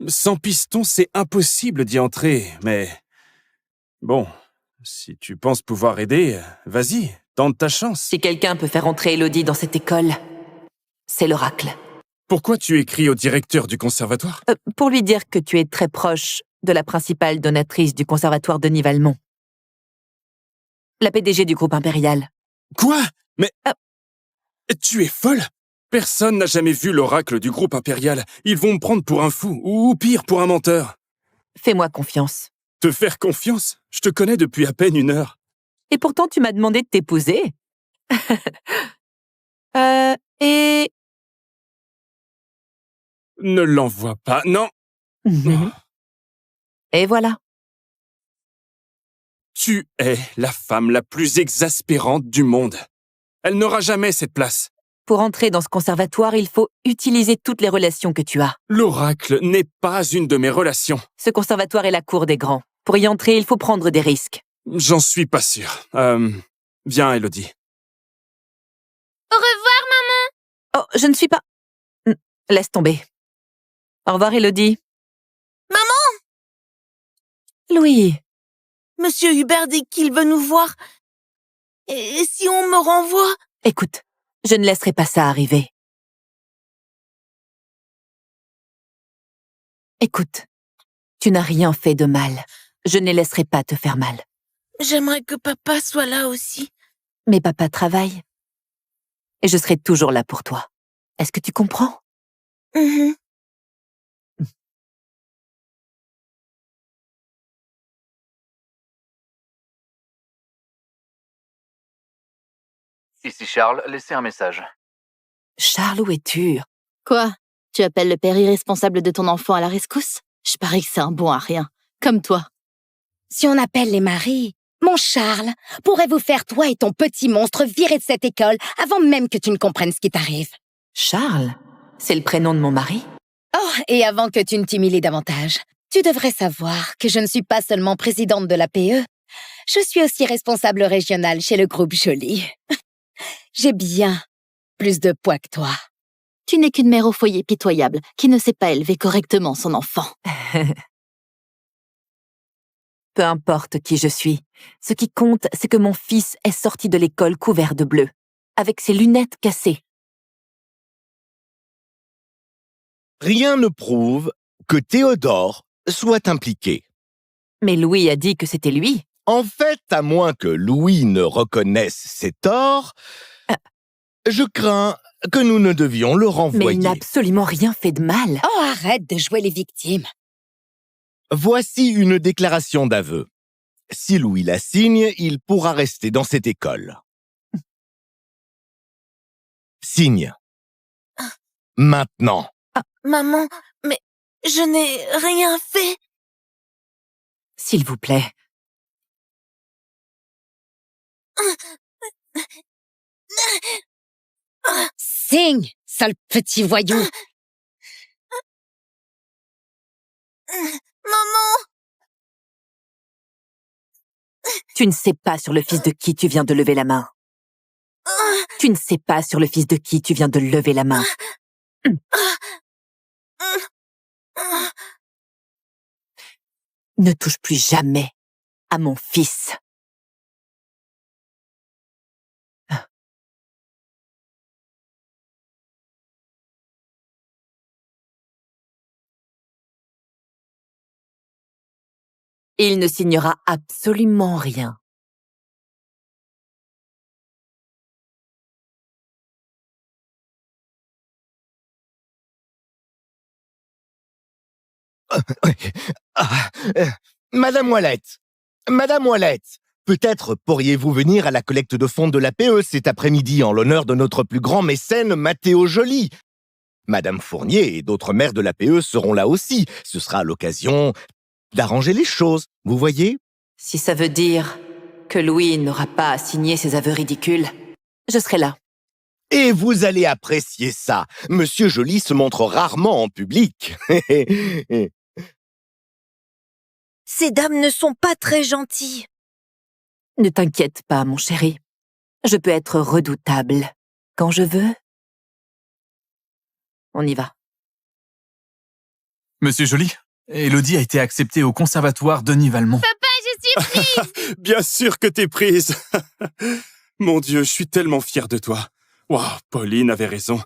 Sans piston, c'est impossible d'y entrer, mais... Bon, si tu penses pouvoir aider, vas-y, tente ta chance. Si quelqu'un peut faire entrer Elodie dans cette école, c'est l'oracle. Pourquoi tu écris au directeur du conservatoire? Pour lui dire que tu es très proche de la principale donatrice du conservatoire Denis Valmont. La PDG du groupe impérial. Quoi? Mais... Tu es folle? Personne n'a jamais vu l'oracle du groupe impérial. Ils vont me prendre pour un fou, ou pire, pour un menteur. Fais-moi confiance. Te faire confiance? Je te connais depuis à peine 1 heure. Et pourtant, tu m'as demandé de t'épouser. Et... Ne l'envoie pas, non. Et voilà. Tu es la femme la plus exaspérante du monde. Elle n'aura jamais cette place. Pour entrer dans ce conservatoire, il faut utiliser toutes les relations que tu as. L'oracle n'est pas une de mes relations. Ce conservatoire est la cour des grands. Pour y entrer, il faut prendre des risques. J'en suis pas sûr. Viens, Elodie. Au revoir, maman! Oh, je ne suis pas... Laisse tomber. Au revoir, Elodie. Maman! Louis. Monsieur Hubert dit qu'il veut nous voir. Et si on me renvoie? Écoute, je ne laisserai pas ça arriver. Écoute, tu n'as rien fait de mal. Je ne les laisserai pas te faire mal. J'aimerais que papa soit là aussi. Mais papa travaille. Et je serai toujours là pour toi. Est-ce que tu comprends? Ici Charles, laissez un message. Charles, où es-tu? Quoi? Tu appelles le père irresponsable de ton enfant à la rescousse? Je parie que c'est un bon à rien. Comme toi. Si on appelle les maris, mon Charles, pourrait-vous faire toi et ton petit monstre virer de cette école avant même que tu ne comprennes ce qui t'arrive? Charles? C'est le prénom de mon mari? Oh, et avant que tu ne t'humilies davantage, tu devrais savoir que je ne suis pas seulement présidente de l'APE, je suis aussi responsable régionale chez le groupe Joly. J'ai bien plus de poids que toi. Tu n'es qu'une mère au foyer pitoyable qui ne sait pas élever correctement son enfant. Peu importe qui je suis, ce qui compte, c'est que mon fils est sorti de l'école couvert de bleu, avec ses lunettes cassées. Rien ne prouve que Théodore soit impliqué. Mais Louis a dit que c'était lui. En fait, à moins que Louis ne reconnaisse ses torts, je crains que nous ne devions le renvoyer. Mais il n'a absolument rien fait de mal. Oh, arrête de jouer les victimes. Voici une déclaration d'aveu. Si Louis la signe, il pourra rester dans cette école. Signe. Maintenant. Maman, mais je n'ai rien fait. S'il vous plaît. Signe, sale petit voyou. Maman! Tu ne sais pas sur le fils de qui tu viens de lever la main. Tu ne sais pas sur le fils de qui tu viens de lever la main. Ne touche plus jamais à mon fils. Il ne signera absolument rien. Madame Ouellette, peut-être pourriez-vous venir à la collecte de fonds de l'APE cet après-midi en l'honneur de notre plus grand mécène Mathéo Joly. Madame Fournier et d'autres maires de l'APE seront là aussi. Ce sera l'occasion d'arranger les choses, vous voyez? Si ça veut dire que Louis n'aura pas à signer ses aveux ridicules, je serai là. Et vous allez apprécier ça. Monsieur Joly se montre rarement en public. Ces dames ne sont pas très gentilles. Ne t'inquiète pas, mon chéri. Je peux être redoutable quand je veux. On y va. Monsieur Joly, Élodie a été acceptée au conservatoire Denis Valmont. Papa, je suis prise. Bien sûr que t'es prise. Mon Dieu, je suis tellement fier de toi. Wow, Pauline avait raison.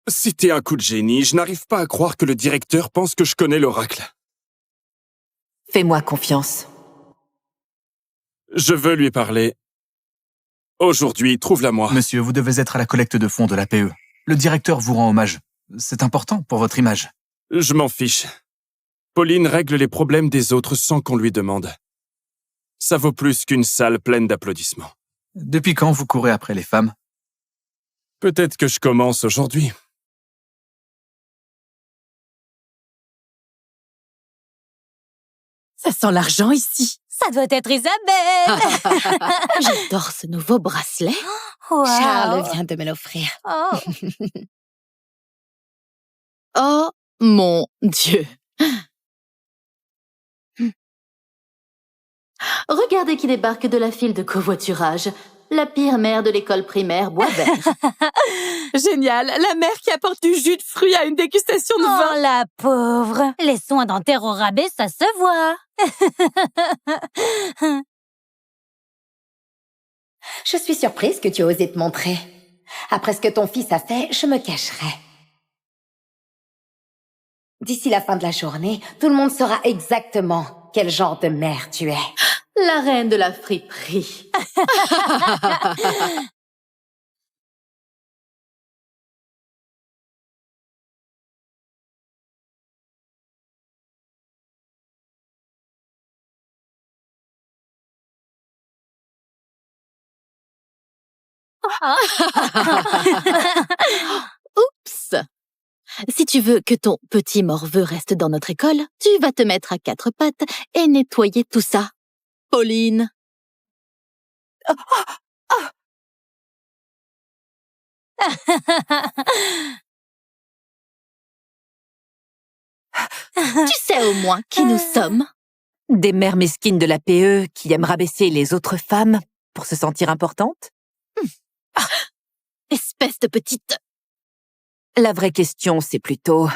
C'était un coup de génie. Je n'arrive pas à croire que le directeur pense que je connais l'oracle. Fais-moi confiance. Je veux lui parler. Aujourd'hui, trouve-la moi. Monsieur, vous devez être à la collecte de fonds de l'APE. Le directeur vous rend hommage. C'est important pour votre image. Je m'en fiche. Pauline règle les problèmes des autres sans qu'on lui demande. Ça vaut plus qu'une salle pleine d'applaudissements. Depuis quand vous courez après les femmes? Peut-être que je commence aujourd'hui. Ça sent l'argent ici. Ça doit être Isabelle. J'adore ce nouveau bracelet. Wow. Charles vient de me l'offrir. Oh. Oh mon Dieu. Regardez qui débarque de la file de covoiturage. La pire mère de l'école primaire Boisvert. Génial, la mère qui apporte du jus de fruits à une dégustation de vin. Oh, la pauvre. Les soins dentaires au rabais, ça se voit. Je suis surprise que tu aies osé te montrer. Après ce que ton fils a fait, je me cacherai. D'ici la fin de la journée, tout le monde saura exactement quel genre de mère tu es. La reine de la friperie. Oups! Si tu veux que ton petit morveux reste dans notre école, tu vas te mettre à quatre pattes et nettoyer tout ça. Pauline. Tu sais au moins qui nous sommes? Des mères mesquines de l'APE qui aiment rabaisser les autres femmes pour se sentir importantes? Espèce de petite... La vraie question, c'est plutôt...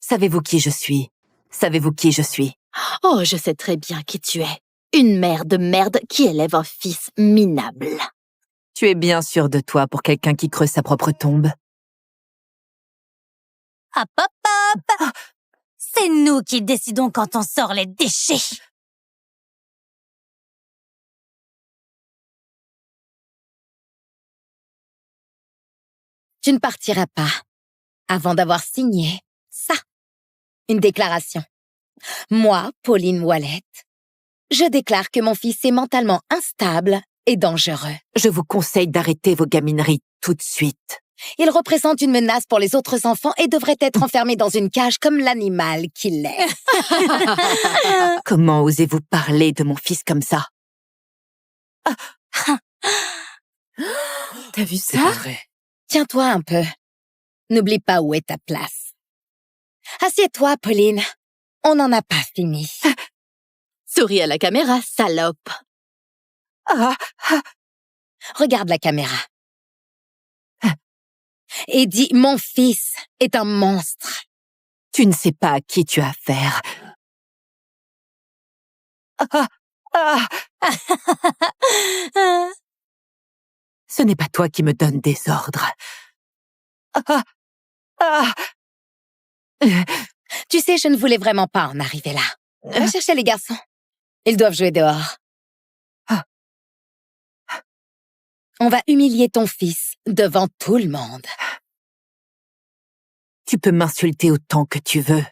Savez-vous qui je suis? Savez-vous qui je suis? Oh, je sais très bien qui tu es. Une mère de merde qui élève un fils minable. Tu es bien sûr de toi pour quelqu'un qui creuse sa propre tombe. Hop, hop, hop! C'est nous qui décidons quand on sort les déchets. Tu ne partiras pas avant d'avoir signé ça. Une déclaration. Moi, Pauline Wallet, je déclare que mon fils est mentalement instable et dangereux. Je vous conseille d'arrêter vos gamineries tout de suite. Il représente une menace pour les autres enfants et devrait être enfermé dans une cage comme l'animal qu'il est. Comment osez-vous parler de mon fils comme ça? T'as vu C'est ça? pas vrai. Tiens-toi un peu. N'oublie pas où est ta place. Assieds-toi, Pauline. On n'en a pas fini. Souris à la caméra, salope. Regarde la caméra. Et dis, mon fils est un monstre. Tu ne sais pas à qui tu as affaire. Ce n'est pas toi qui me donnes des ordres. Tu sais, je ne voulais vraiment pas en arriver là. Va chercher les garçons. Ils doivent jouer dehors. On va humilier ton fils devant tout le monde. Tu peux m'insulter autant que tu veux.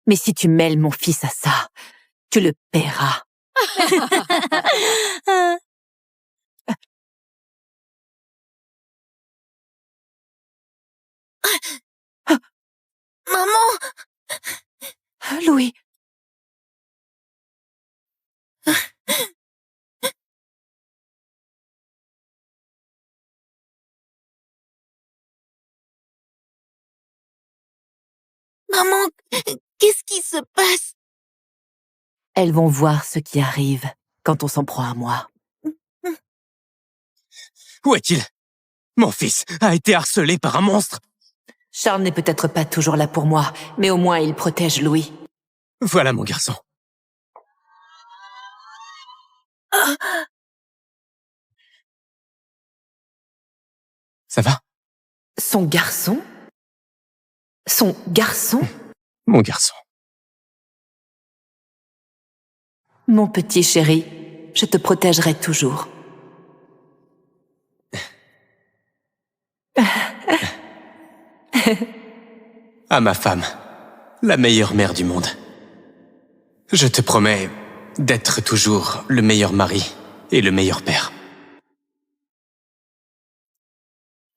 Mais si tu mêles mon fils à ça, tu le paieras. Maman! Louis. Maman, qu'est-ce qui se passe? Elles vont voir ce qui arrive quand on s'en prend à moi. Où est-il? Mon fils a été harcelé par un monstre. Charles n'est peut-être pas toujours là pour moi, mais au moins il protège Louis. Voilà mon garçon. Ça va? Son garçon? Son garçon? Mon garçon. Mon petit chéri, je te protégerai toujours. À ma femme, la meilleure mère du monde. Je te promets d'être toujours le meilleur mari et le meilleur père.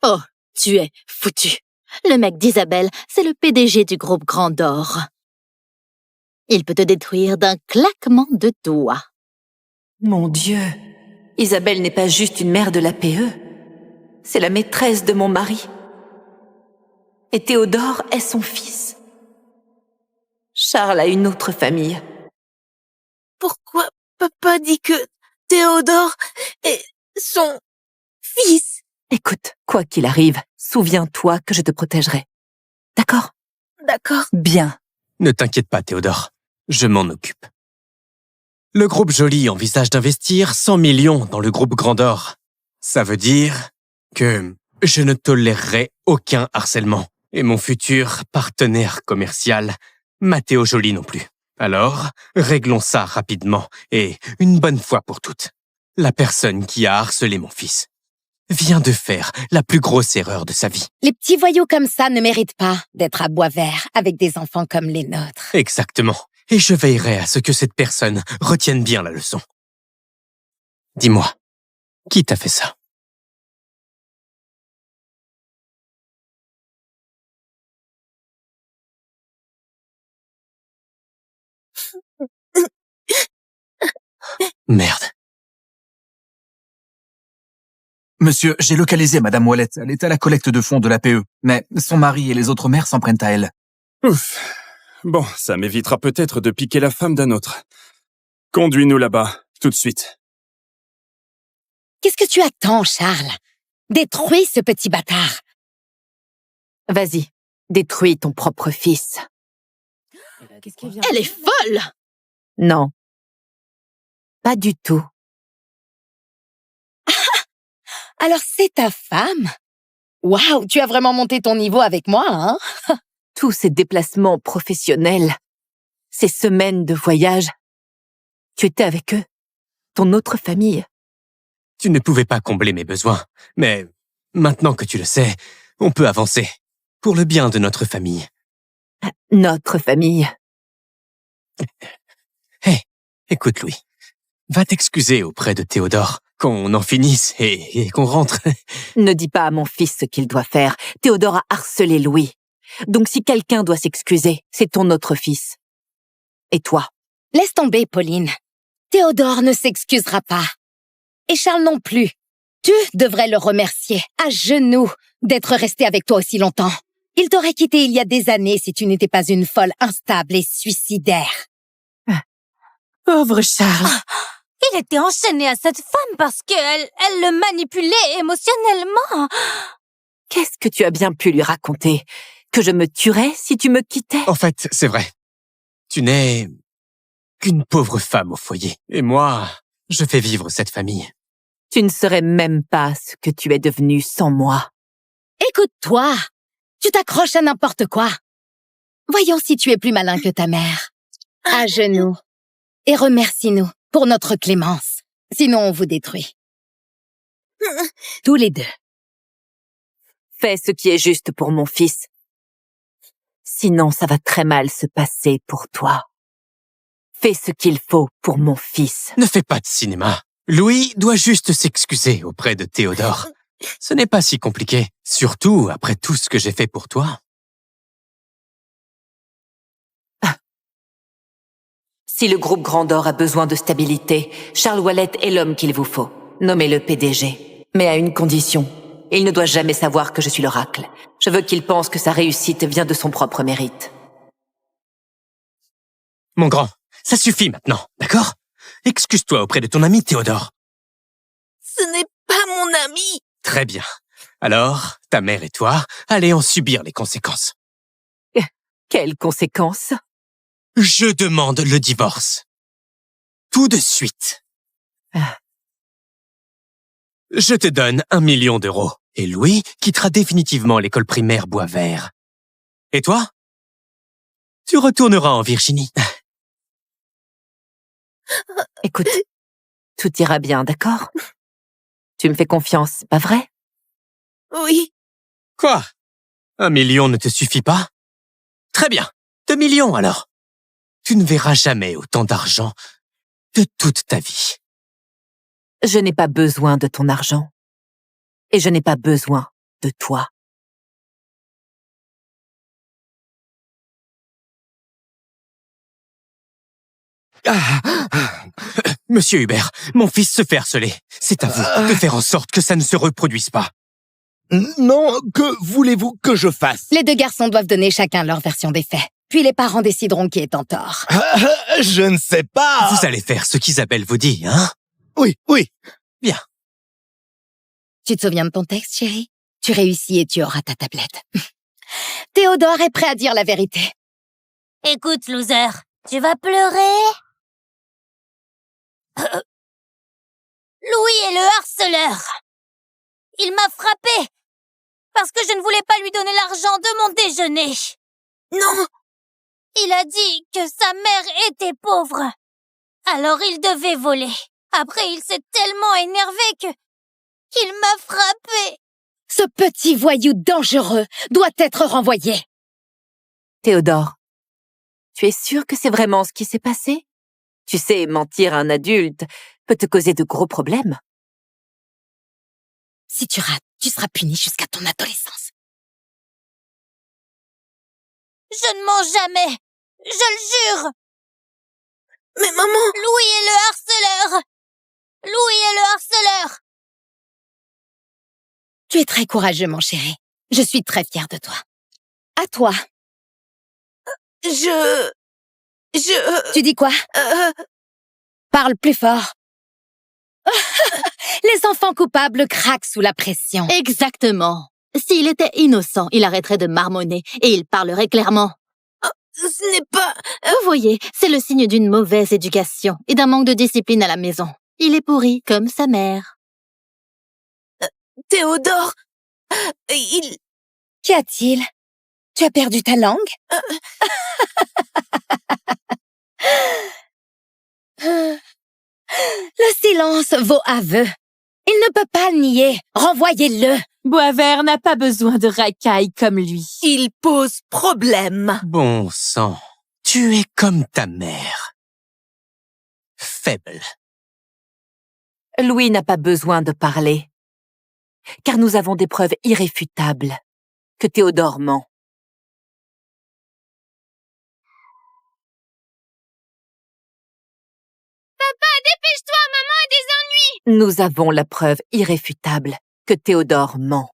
Oh, tu es foutu. Le mec d'Isabelle, c'est le PDG du groupe Grand d'Or. Il peut te détruire d'un claquement de doigts. Mon Dieu, Isabelle n'est pas juste une mère de l'APE. C'est la maîtresse de mon mari. Et Théodore est son fils. Charles a une autre famille. Pourquoi papa dit que Théodore est son fils? Écoute, quoi qu'il arrive, souviens-toi que je te protégerai. D'accord? D'accord. Bien. Ne t'inquiète pas, Théodore. Je m'en occupe. Le groupe Joly envisage d'investir 100 millions dans le groupe Grand d'Or. Ça veut dire que je ne tolérerai aucun harcèlement. Et mon futur partenaire commercial, Matteo Joly non plus. Alors, réglons ça rapidement et une bonne fois pour toutes. La personne qui a harcelé mon fils vient de faire la plus grosse erreur de sa vie. Les petits voyous comme ça ne méritent pas d'être à Boisvert avec des enfants comme les nôtres. Exactement. Et je veillerai à ce que cette personne retienne bien la leçon. Dis-moi, qui t'a fait ça? Merde. Monsieur, j'ai localisé Madame Wallet. Elle est à la collecte de fonds de l'APE. Mais son mari et les autres mères s'en prennent à elle. Ouf. Bon, ça m'évitera peut-être de piquer la femme d'un autre. Conduis-nous là-bas, tout de suite. Qu'est-ce que tu attends, Charles? Détruis ce petit bâtard. Vas-y, détruis ton propre fils. Elle est folle! Non. Pas du tout. Alors c'est ta femme? Waouh, tu as vraiment monté ton niveau avec moi, hein? Tous ces déplacements professionnels, ces semaines de voyage, tu étais avec eux, ton autre famille. Tu ne pouvais pas combler mes besoins, mais maintenant que tu le sais, on peut avancer. Pour le bien de notre famille. Notre famille. Hé, écoute Louis, va t'excuser auprès de Théodore, qu'on en finisse et qu'on rentre. Ne dis pas à mon fils ce qu'il doit faire. Théodore a harcelé Louis. Donc si quelqu'un doit s'excuser, c'est ton autre fils. Et toi? Laisse tomber, Pauline. Théodore ne s'excusera pas. Et Charles non plus. Tu devrais le remercier, à genoux, d'être resté avec toi aussi longtemps. Il t'aurait quitté il y a des années si tu n'étais pas une folle instable et suicidaire. Pauvre Charles. Il était enchaîné à cette femme parce qu'elle le manipulait émotionnellement. Qu'est-ce que tu as bien pu lui raconter? Que je me tuerais si tu me quittais? En fait, c'est vrai. Tu n'es qu'une pauvre femme au foyer. Et moi, je fais vivre cette famille. Tu ne saurais même pas ce que tu es devenu sans moi. Écoute-toi, tu t'accroches à n'importe quoi. Voyons si tu es plus malin que ta mère. À genoux. Et remercie-nous pour notre clémence. Sinon, on vous détruit. Tous les deux. Fais ce qui est juste pour mon fils. Sinon, ça va très mal se passer pour toi. Fais ce qu'il faut pour mon fils. Ne fais pas de cinéma. Louis doit juste s'excuser auprès de Théodore. Ce n'est pas si compliqué, surtout après tout ce que j'ai fait pour toi. Si le groupe Grandor a besoin de stabilité, Charles Wallet est l'homme qu'il vous faut. Nommez-le PDG. Mais à une condition. Il ne doit jamais savoir que je suis l'oracle. Je veux qu'il pense que sa réussite vient de son propre mérite. Mon grand, ça suffit maintenant, d'accord? Excuse-toi auprès de ton ami Théodore. Ce n'est pas mon ami. Très bien. Alors, ta mère et toi, allez en subir les conséquences. Quelles conséquences? Je demande le divorce. Tout de suite. Je te donne 1 million d'euros. Et Louis quittera définitivement l'école primaire Boisvert. Et toi? Tu retourneras en Virginie. Écoute, tout ira bien, d'accord? Tu me fais confiance, pas vrai? Oui. Quoi? 1 million ne te suffit pas? Très bien. 2 millions alors. Tu ne verras jamais autant d'argent de toute ta vie. Je n'ai pas besoin de ton argent. Et je n'ai pas besoin de toi. Monsieur Hubert, mon fils se fait harceler. C'est à vous de faire en sorte que ça ne se reproduise pas. Non, que voulez-vous que je fasse? Les deux garçons doivent donner chacun leur version des faits. Puis les parents décideront qui est en tort. Je ne sais pas. Vous allez faire ce qu'Isabelle vous dit, hein? Oui, oui. Bien. Tu te souviens de ton texte, chérie? Tu réussis et tu auras ta tablette. Théodore est prêt à dire la vérité. Écoute, loser, tu vas pleurer? Louis est le harceleur. Il m'a frappé parce que je ne voulais pas lui donner l'argent de mon déjeuner. Non. Il a dit que sa mère était pauvre. Alors il devait voler. Après, il s'est tellement énervé qu'il m'a frappé. Ce petit voyou dangereux doit être renvoyé. Théodore, tu es sûr que c'est vraiment ce qui s'est passé? Tu sais, mentir à un adulte peut te causer de gros problèmes. Si tu rates, tu seras puni jusqu'à ton adolescence. Je ne mens jamais. Je le jure. Mais maman... Louis est le harceleur. Louis est le harceleur. Tu es très courageux, mon chéri. Je suis très fière de toi. À toi. Je... Tu dis quoi? Parle plus fort. Les enfants coupables craquent sous la pression. Exactement. S'il était innocent, il arrêterait de marmonner et il parlerait clairement. Ce n'est pas... Vous voyez, c'est le signe d'une mauvaise éducation et d'un manque de discipline à la maison. Il est pourri comme sa mère. Théodore, il... Qu'y a-t-il? Tu as perdu ta langue? Le silence vaut aveu. Il ne peut pas le nier. Renvoyez-le. Boisvert n'a pas besoin de racailles comme lui. Il pose problème. Bon sang, tu es comme ta mère. Faible. Louis n'a pas besoin de parler, car nous avons des preuves irréfutables que Théodore ment. Papa, dépêche-toi, maman a des ennuis! Nous avons la preuve irréfutable que Théodore ment.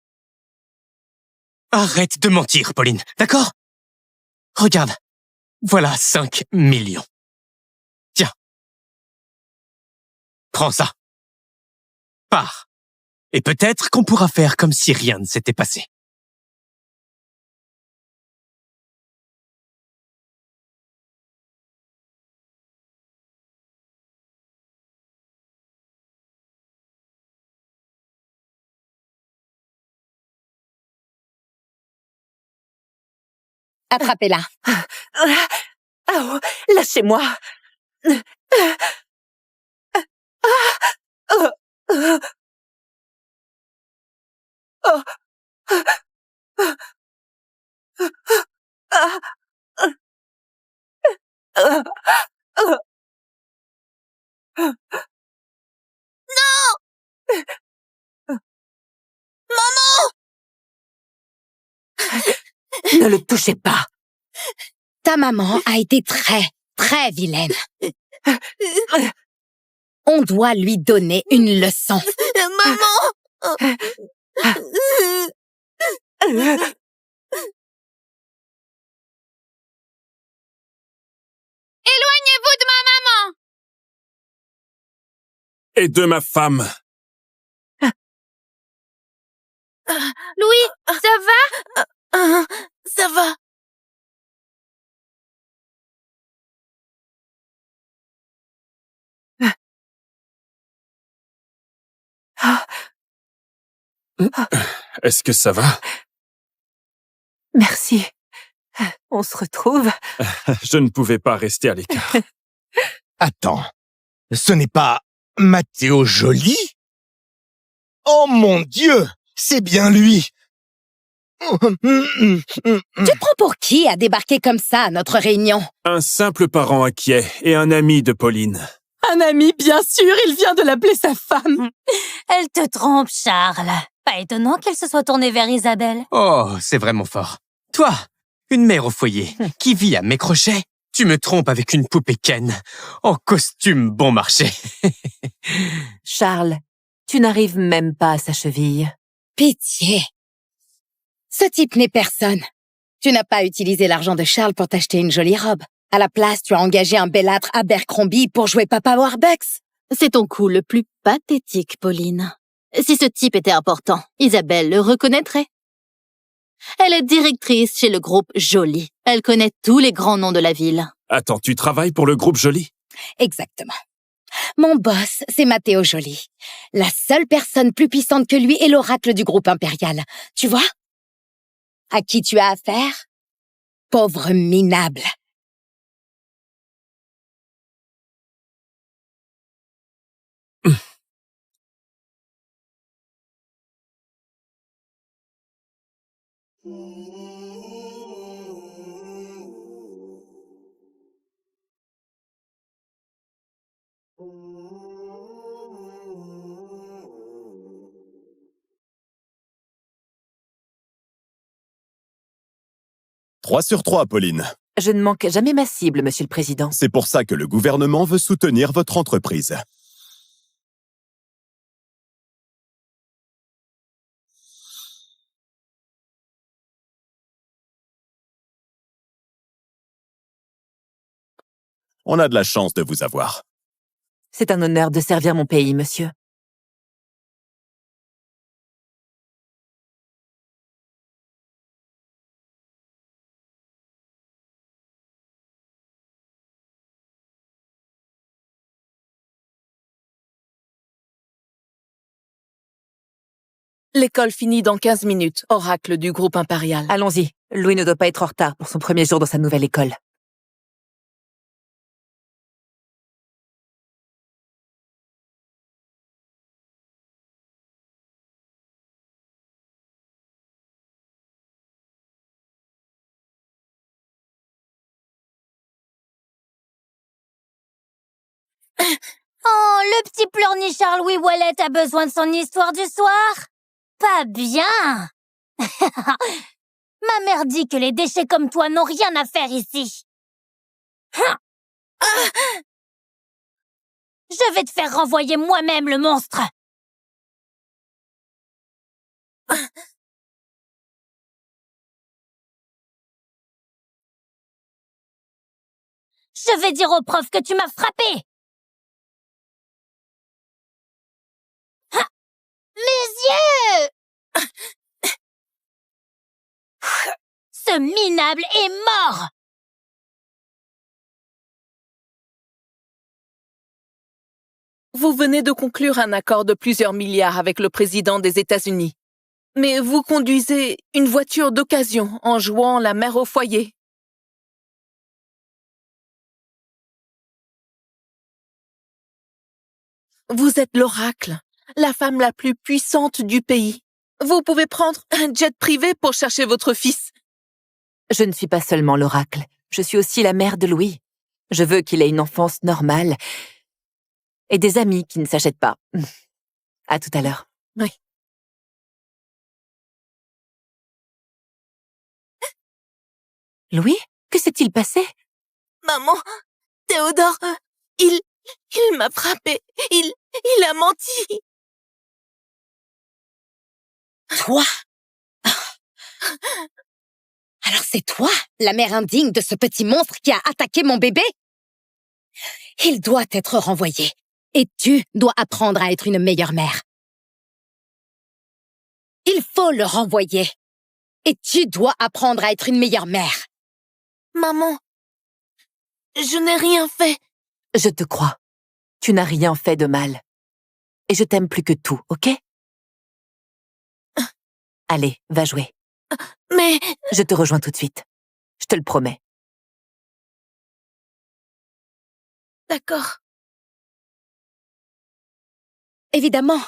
Arrête de mentir, Pauline, d'accord? Regarde, voilà 5 millions. Tiens. Prends ça. Pars. Et peut-être qu'on pourra faire comme si rien ne s'était passé. Attrapez-la. Oh, lâchez-moi. Ne le touchez pas. Ta maman a été très, très vilaine. On doit lui donner une leçon. Maman! Éloignez-vous de ma maman! Et de ma femme. Louis, ça va? Ça va. Est-ce que ça va? Merci. On se retrouve. Je ne pouvais pas rester à l'écart. Attends, ce n'est pas Matteo Joly? Oh mon Dieu, c'est bien lui! Tu te prends pour qui à débarquer comme ça à notre réunion? Un simple parent inquiet et un ami de Pauline. Un ami, bien sûr, il vient de l'appeler sa femme. Elle te trompe, Charles. Pas étonnant qu'elle se soit tournée vers Isabelle. Oh, c'est vraiment fort. Toi, une mère au foyer, qui vit à mes crochets, tu me trompes avec une poupée Ken, en costume bon marché. Charles, tu n'arrives même pas à sa cheville. Pitié. Ce type n'est personne. Tu n'as pas utilisé l'argent de Charles pour t'acheter une jolie robe. À la place, tu as engagé un bellâtre Abercrombie pour jouer Papa Warbucks. C'est ton coup le plus pathétique, Pauline. Si ce type était important, Isabelle le reconnaîtrait. Elle est directrice chez le groupe Joly. Elle connaît tous les grands noms de la ville. Attends, tu travailles pour le groupe Joly? Exactement. Mon boss, c'est Matteo Joly. La seule personne plus puissante que lui est l'oracle du groupe impérial. Tu vois? À qui tu as affaire? Pauvre minable. Trois sur 3, Pauline. Je ne manque jamais ma cible, Monsieur le Président. C'est pour ça que le gouvernement veut soutenir votre entreprise. On a de la chance de vous avoir. C'est un honneur de servir mon pays, monsieur. L'école finit dans 15 minutes, oracle du groupe impérial. Allons-y. Louis ne doit pas être en retard pour son premier jour dans sa nouvelle école. Oh, le petit pleurnichard Louis Wallet a besoin de son histoire du soir? Pas bien. Ma mère dit que les déchets comme toi n'ont rien à faire ici. Je vais te faire renvoyer moi-même le monstre. Je vais dire au prof que tu m'as frappé. Mes yeux! Ce minable est mort! Vous venez de conclure un accord de plusieurs milliards avec le président des États-Unis. Mais vous conduisez une voiture d'occasion en jouant la mère au foyer. Vous êtes l'oracle, la femme la plus puissante du pays. Vous pouvez prendre un jet privé pour chercher votre fils. Je ne suis pas seulement l'oracle, je suis aussi la mère de Louis. Je veux qu'il ait une enfance normale et des amis qui ne s'achètent pas. À tout à l'heure. Oui. Louis, que s'est-il passé? Maman, Théodore, il m'a frappé. Il a menti. Toi? Alors c'est toi, la mère indigne de ce petit monstre qui a attaqué mon bébé? Il doit être renvoyé. Et tu dois apprendre à être une meilleure mère. Il faut le renvoyer. Et tu dois apprendre à être une meilleure mère. Maman, je n'ai rien fait. Je te crois. Tu n'as rien fait de mal. Et je t'aime plus que tout, ok? Allez, va jouer. Mais... Je te rejoins tout de suite. Je te le promets. D'accord. Évidemment.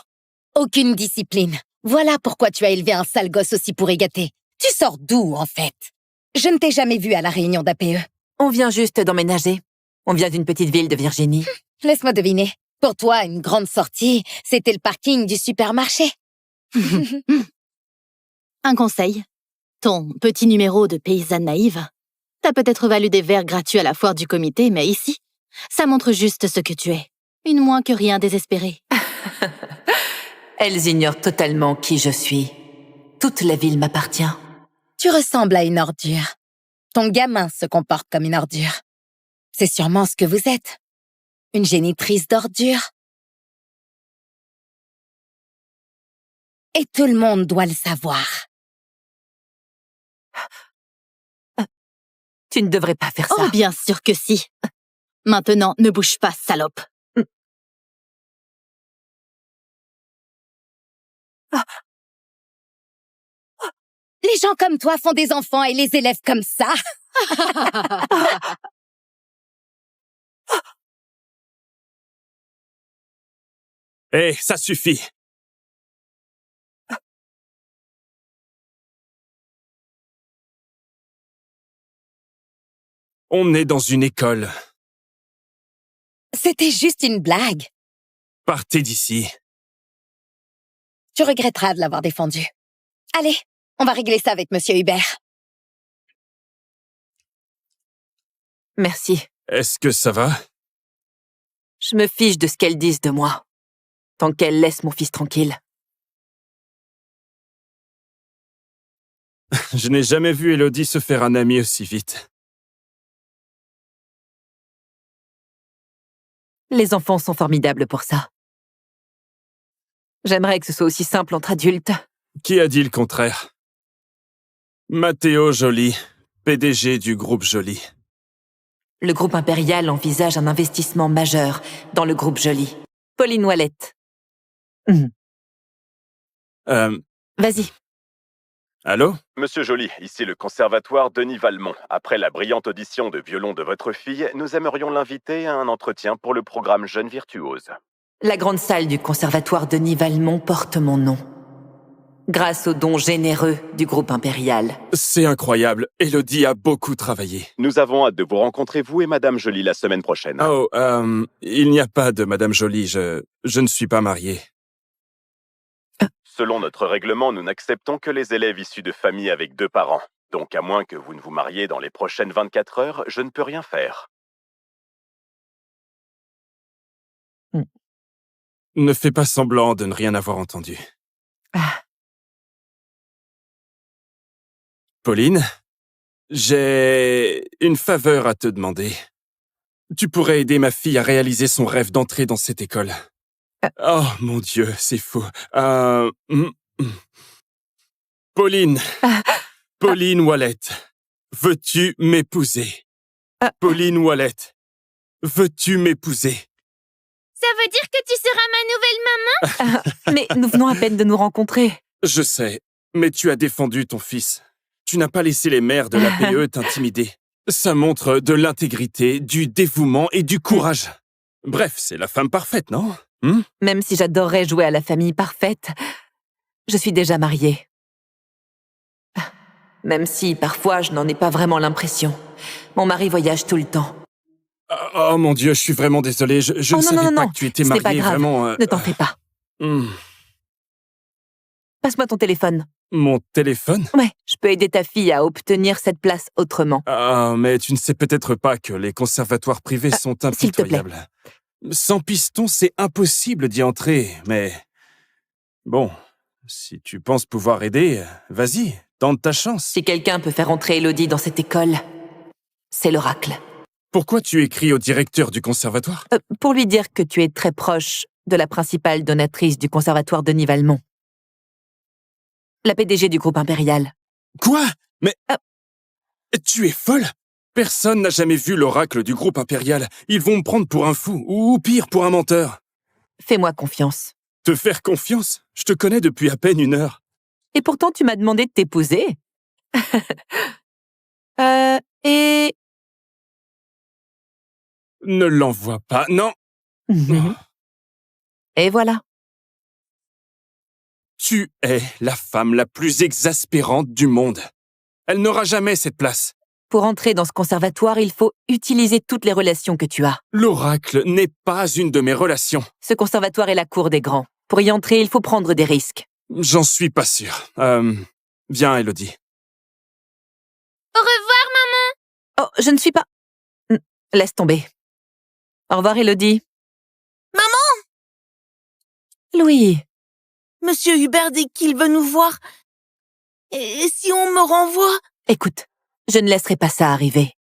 Aucune discipline. Voilà pourquoi tu as élevé un sale gosse aussi pourri gâté. Tu sors d'où, en fait? Je ne t'ai jamais vu à la réunion d'APE. On vient juste d'emménager. On vient d'une petite ville de Virginie. Laisse-moi deviner. Pour toi, une grande sortie, c'était le parking du supermarché. Un conseil. Ton petit numéro de paysanne naïve t'a peut-être valu des verres gratuits à la foire du comité, mais ici, ça montre juste ce que tu es. Une moins que rien désespérée. Elles ignorent totalement qui je suis. Toute la ville m'appartient. Tu ressembles à une ordure. Ton gamin se comporte comme une ordure. C'est sûrement ce que vous êtes. Une génitrice d'ordures. Et tout le monde doit le savoir. Tu ne devrais pas faire ça. Oh, bien sûr que si. Maintenant, ne bouge pas, salope. Les gens comme toi font des enfants et les élèvent comme ça. Hé, ça suffit. On est dans une école. C'était juste une blague. Partez d'ici. Tu regretteras de l'avoir défendu. Allez, on va régler ça avec Monsieur Hubert. Merci. Est-ce que ça va? Je me fiche de ce qu'elles disent de moi. Tant qu'elles laissent mon fils tranquille. Je n'ai jamais vu Elodie se faire un ami aussi vite. Les enfants sont formidables pour ça. J'aimerais que ce soit aussi simple entre adultes. Qui a dit le contraire? Matteo Joly, PDG du groupe Joly. Le groupe impérial envisage un investissement majeur dans le groupe Joly. Pauline Wallet. Vas-y. Allô? Monsieur Joly, ici le conservatoire Denis Valmont. Après la brillante audition de violon de votre fille, nous aimerions l'inviter à un entretien pour le programme Jeune Virtuose. La grande salle du conservatoire Denis Valmont porte mon nom. Grâce aux dons généreux du groupe impérial. C'est incroyable. Élodie a beaucoup travaillé. Nous avons hâte de vous rencontrer, vous et Madame Joly, la semaine prochaine. Oh, il n'y a pas de Madame Joly. Je ne suis pas marié. Selon notre règlement, nous n'acceptons que les élèves issus de familles avec 2 parents. Donc, à moins que vous ne vous mariez dans les prochaines 24 heures, je ne peux rien faire. Ne fais pas semblant de ne rien avoir entendu. Pauline, j'ai une faveur à te demander. Tu pourrais aider ma fille à réaliser son rêve d'entrer dans cette école. Oh, mon Dieu, c'est fou. Pauline. Pauline Wallet. Veux-tu m'épouser? Pauline Wallet. Veux-tu m'épouser? Ça veut dire que tu seras ma nouvelle maman? Mais nous venons à peine de nous rencontrer. Je sais, mais tu as défendu ton fils. Tu n'as pas laissé les mères de la PE t'intimider. Ça montre de l'intégrité, du dévouement et du courage. Bref, c'est la femme parfaite, non? Même si j'adorerais jouer à la famille parfaite, je suis déjà mariée. Même si, parfois, je n'en ai pas vraiment l'impression. Mon mari voyage tout le temps. Oh mon Dieu, je suis vraiment désolé. Je ne savais pas que tu étais mariée, pas grave. vraiment... Ne t'en fais pas. Passe-moi ton téléphone. Mon téléphone? Ouais, je peux aider ta fille à obtenir cette place autrement. Ah, mais tu ne sais peut-être pas que les conservatoires privés sont impitoyables. Sans piston, c'est impossible d'y entrer, mais... Bon, si tu penses pouvoir aider, vas-y, tente ta chance. Si quelqu'un peut faire entrer Élodie dans cette école, c'est l'oracle. Pourquoi tu écris au directeur du conservatoire? Pour lui dire que tu es très proche de la principale donatrice du conservatoire Denis Valmont. La PDG du groupe impérial. Quoi? Mais... Tu es folle? Personne n'a jamais vu l'oracle du groupe impérial. Ils vont me prendre pour un fou, ou pire, pour un menteur. Fais-moi confiance. Te faire confiance? Je te connais depuis à peine 1 heure. Et pourtant, tu m'as demandé de t'épouser. Et... Ne l'envoie pas, non. Et voilà. Tu es la femme la plus exaspérante du monde. Elle n'aura jamais cette place. Pour entrer dans ce conservatoire, il faut utiliser toutes les relations que tu as. L'oracle n'est pas une de mes relations. Ce conservatoire est la cour des grands. Pour y entrer, il faut prendre des risques. J'en suis pas sûr. Viens, Élodie. Au revoir, maman. Oh, je ne suis pas... Laisse tomber. Au revoir, Élodie. Maman! Louis. Monsieur Hubert dit qu'il veut nous voir. Et si on me renvoie? Écoute, je ne laisserai pas ça arriver.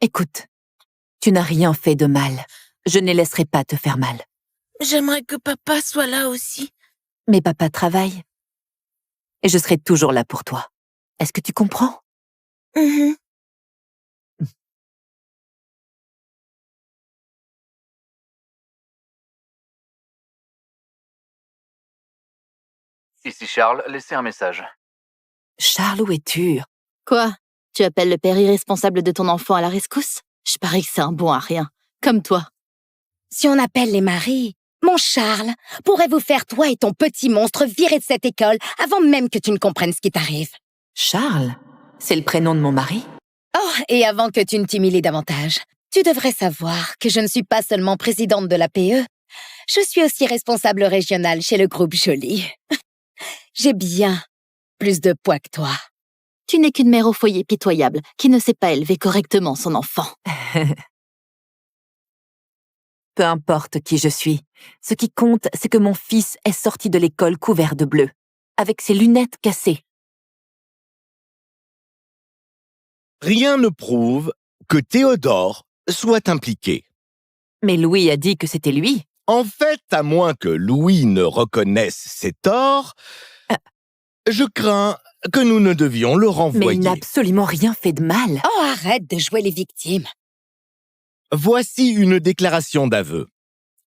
Écoute, tu n'as rien fait de mal. Je ne les laisserai pas te faire mal. J'aimerais que papa soit là aussi. Mais papa travaille. Et je serai toujours là pour toi. Est-ce que tu comprends? Ici Charles, laissez un message. Charles, où es-tu? Quoi? Tu appelles le père irresponsable de ton enfant à la rescousse? Je parie que c'est un bon à rien. Comme toi. Si on appelle les maris, mon Charles pourrait vous faire, toi et ton petit monstre, virer de cette école avant même que tu ne comprennes ce qui t'arrive. Charles? C'est le prénom de mon mari? Oh, et avant que tu ne t'humilies davantage, tu devrais savoir que je ne suis pas seulement présidente de la PE, je suis aussi responsable régionale chez le groupe Joly. J'ai bien plus de poids que toi. Tu n'es qu'une mère au foyer pitoyable qui ne sait pas élever correctement son enfant. Peu importe qui je suis, ce qui compte, c'est que mon fils est sorti de l'école couvert de bleu, avec ses lunettes cassées. Rien ne prouve que Théodore soit impliqué. Mais Louis a dit que c'était lui. En fait, à moins que Louis ne reconnaisse ses torts, je crains que nous ne devions le renvoyer. Mais il n'a absolument rien fait de mal. Oh, arrête de jouer les victimes. Voici une déclaration d'aveu.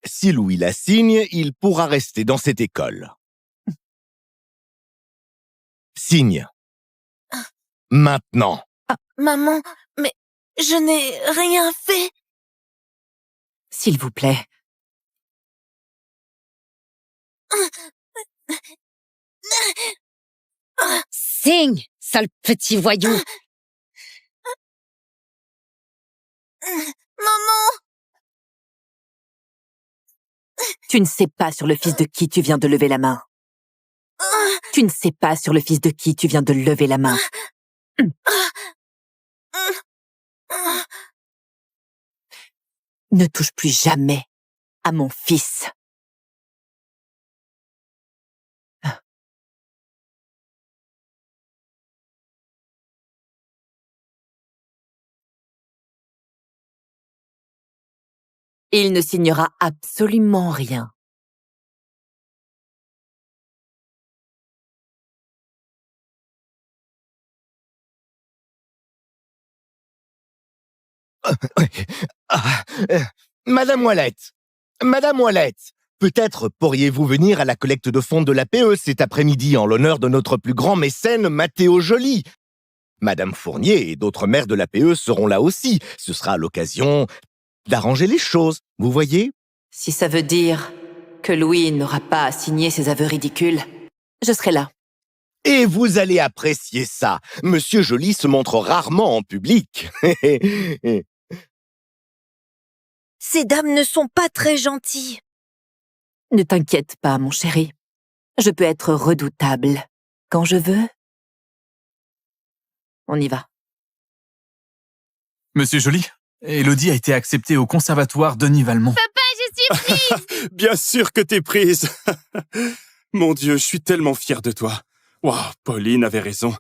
Si Louis la signe, il pourra rester dans cette école. Signe. Maintenant. Maman, mais je n'ai rien fait. S'il vous plaît. Signe, sale petit voyou. Maman! Tu ne sais pas sur le fils de qui tu viens de lever la main. Tu ne sais pas sur le fils de qui tu viens de lever la main. Ne touche plus jamais à mon fils. Il ne signera absolument rien. Madame Ouellette, Madame Ouellette, peut-être pourriez-vous venir à la collecte de fonds de l'APE cet après-midi en l'honneur de notre plus grand mécène Mathéo Joly. Madame Fournier et d'autres maires de l'APE seront là aussi. Ce sera l'occasion d'arranger les choses, vous voyez? Si ça veut dire que Louis n'aura pas à signer ses aveux ridicules, je serai là. Et vous allez apprécier ça. Monsieur Joly se montre rarement en public. Ces dames ne sont pas très gentilles. Ne t'inquiète pas, mon chéri. Je peux être redoutable quand je veux. On y va. Monsieur Joly, Élodie a été acceptée au conservatoire Denis Valmont. Papa, je suis prise! Bien sûr que t'es prise. Mon Dieu, je suis tellement fier de toi. Waouh, Pauline avait raison.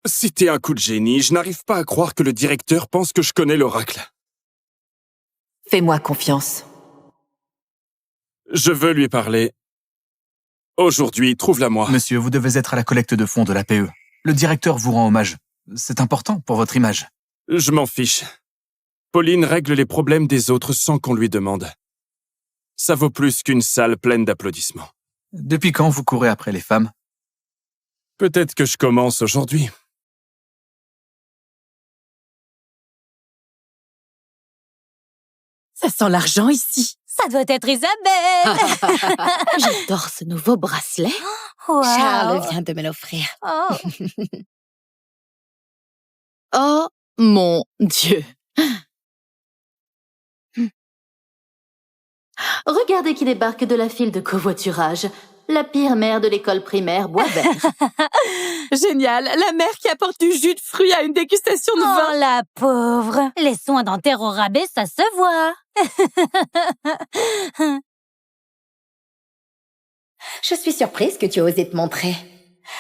C'était un coup de génie. Je n'arrive pas à croire que le directeur pense que je connais l'oracle. Fais-moi confiance. Je veux lui parler. Aujourd'hui, trouve-la-moi. Monsieur, vous devez être à la collecte de fonds de l'APE. Le directeur vous rend hommage. C'est important pour votre image. Je m'en fiche. Pauline règle les problèmes des autres sans qu'on lui demande. Ça vaut plus qu'une salle pleine d'applaudissements. Depuis quand vous courez après les femmes? Peut-être que je commence aujourd'hui. Ça sent l'argent ici. Ça doit être Isabelle! J'adore ce nouveau bracelet. Wow. Charles vient de me l'offrir. Oh. Oh mon Dieu. Regardez qui débarque de la file de covoiturage. La pire mère de l'école primaire Boisvert. Génial, la mère qui apporte du jus de fruits à une dégustation de vin. Oh, la pauvre! Les soins dentaires au rabais, ça se voit! Je suis surprise que tu aies osé te montrer.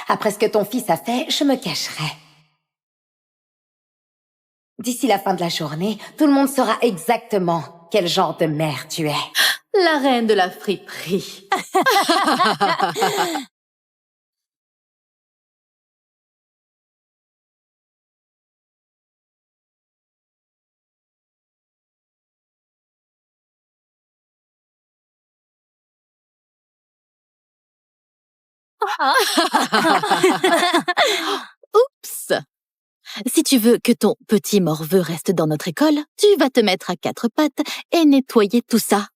Après ce que ton fils a fait, je me cacherai. D'ici la fin de la journée, tout le monde saura exactement quel genre de mère tu es. La reine de la friperie. Oups! Si tu veux que ton petit morveux reste dans notre école, tu vas te mettre à quatre pattes et nettoyer tout ça.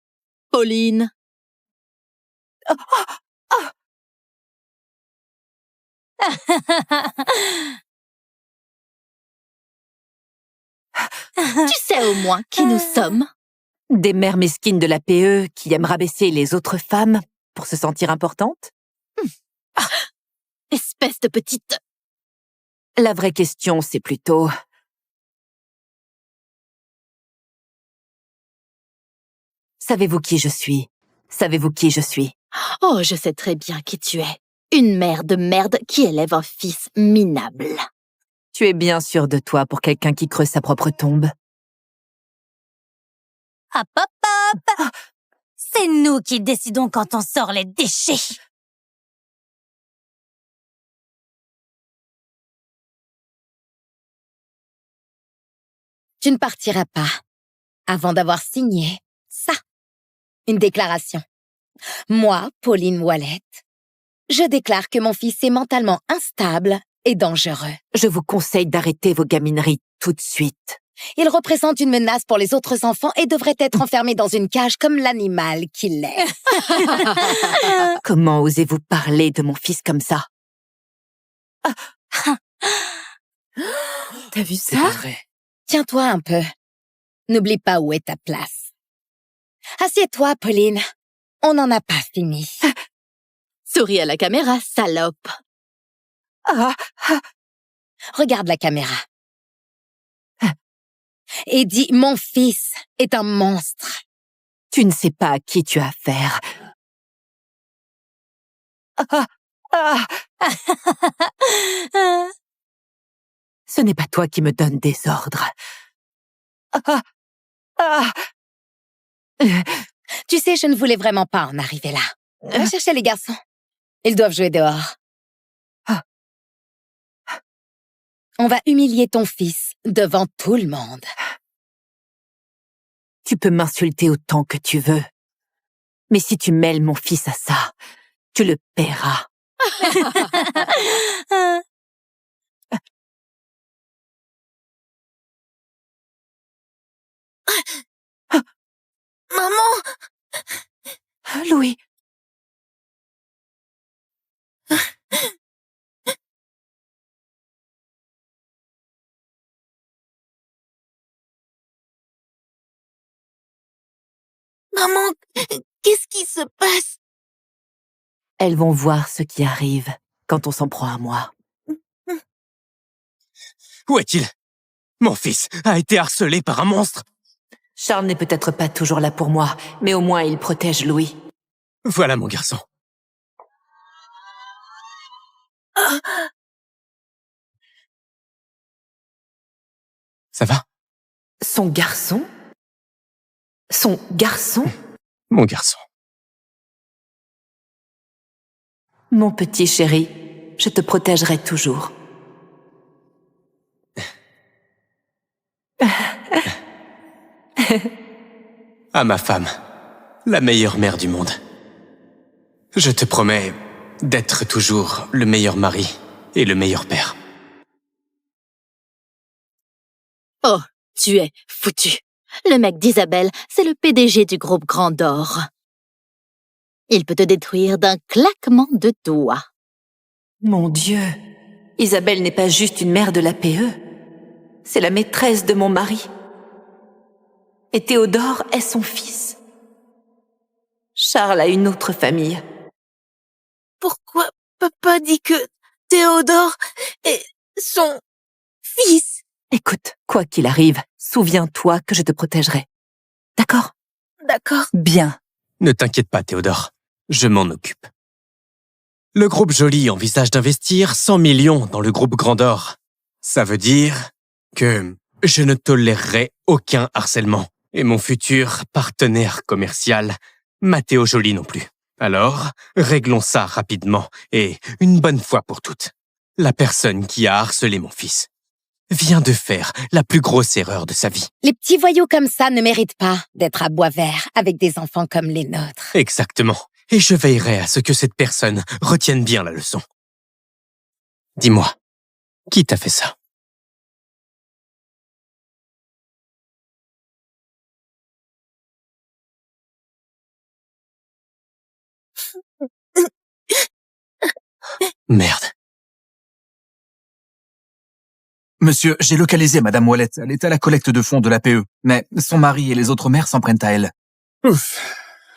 Pauline. Tu sais au moins qui nous sommes? Des mères mesquines de la PE qui aiment rabaisser les autres femmes pour se sentir importantes? Espèce de petite... La vraie question, c'est plutôt... Savez-vous qui je suis? Savez-vous qui je suis? Oh, je sais très bien qui tu es. Une mère de merde qui élève un fils minable. Tu es bien sûr de toi pour quelqu'un qui creuse sa propre tombe. Hop, hop, hop! C'est nous qui décidons quand on sort les déchets! Tu ne partiras pas avant d'avoir signé ça. une déclaration. Moi, Pauline Wallet, je déclare que mon fils est mentalement instable et dangereux. Je vous conseille d'arrêter vos gamineries tout de suite. Il représente une menace pour les autres enfants et devrait être enfermé dans une cage comme l'animal qu'il est. Comment osez-vous parler de mon fils comme ça? T'as vu C'est pas ça? vrai. Tiens-toi un peu. N'oublie pas où est ta place. Assieds-toi, Pauline. On n'en a pas fini. Souris à la caméra, salope. Regarde la caméra. Et dis, mon fils est un monstre. Tu ne sais pas à qui tu as affaire. Ce n'est pas toi qui me donnes des ordres. Tu sais, je ne voulais vraiment pas en arriver là. Va chercher les garçons. Ils doivent jouer dehors. On va humilier ton fils devant tout le monde. Tu peux m'insulter autant que tu veux. Mais si tu mêles mon fils à ça, tu le paieras. Maman! Louis. Maman, qu'est-ce qui se passe? Elles vont voir ce qui arrive quand on s'en prend à moi. Où est-il? Mon fils a été harcelé par un monstre. Charles n'est peut-être pas toujours là pour moi, mais au moins il protège Louis. Voilà mon garçon. Ça va? Son garçon? Son garçon? Mon garçon. Mon petit chéri, je te protégerai toujours. À ma femme, la meilleure mère du monde. Je te promets d'être toujours le meilleur mari et le meilleur père. Oh, tu es foutu. Le mec d'Isabelle, c'est le PDG du groupe Grandor. Il peut te détruire d'un claquement de doigts. Mon Dieu, Isabelle n'est pas juste une mère de l'APE. C'est la maîtresse de mon mari. Et Théodore est son fils. Charles a une autre famille. Pourquoi papa dit que Théodore est son fils? Écoute, quoi qu'il arrive, souviens-toi que je te protégerai. D'accord? D'accord. Bien. Ne t'inquiète pas, Théodore. Je m'en occupe. Le groupe Joly envisage d'investir 100 millions dans le groupe Grandor. Ça veut dire que je ne tolérerai aucun harcèlement. Et mon futur partenaire commercial, Matteo Joly non plus. Alors, réglons ça rapidement et une bonne fois pour toutes. La personne qui a harcelé mon fils vient de faire la plus grosse erreur de sa vie. Les petits voyous comme ça ne méritent pas d'être à Boisvert avec des enfants comme les nôtres. Exactement. Et je veillerai à ce que cette personne retienne bien la leçon. Dis-moi, qui t'a fait ça? Merde. Monsieur, j'ai localisé Madame Wallet. Elle est à la collecte de fonds de l'APE. Mais son mari et les autres mères s'en prennent à elle. Ouf.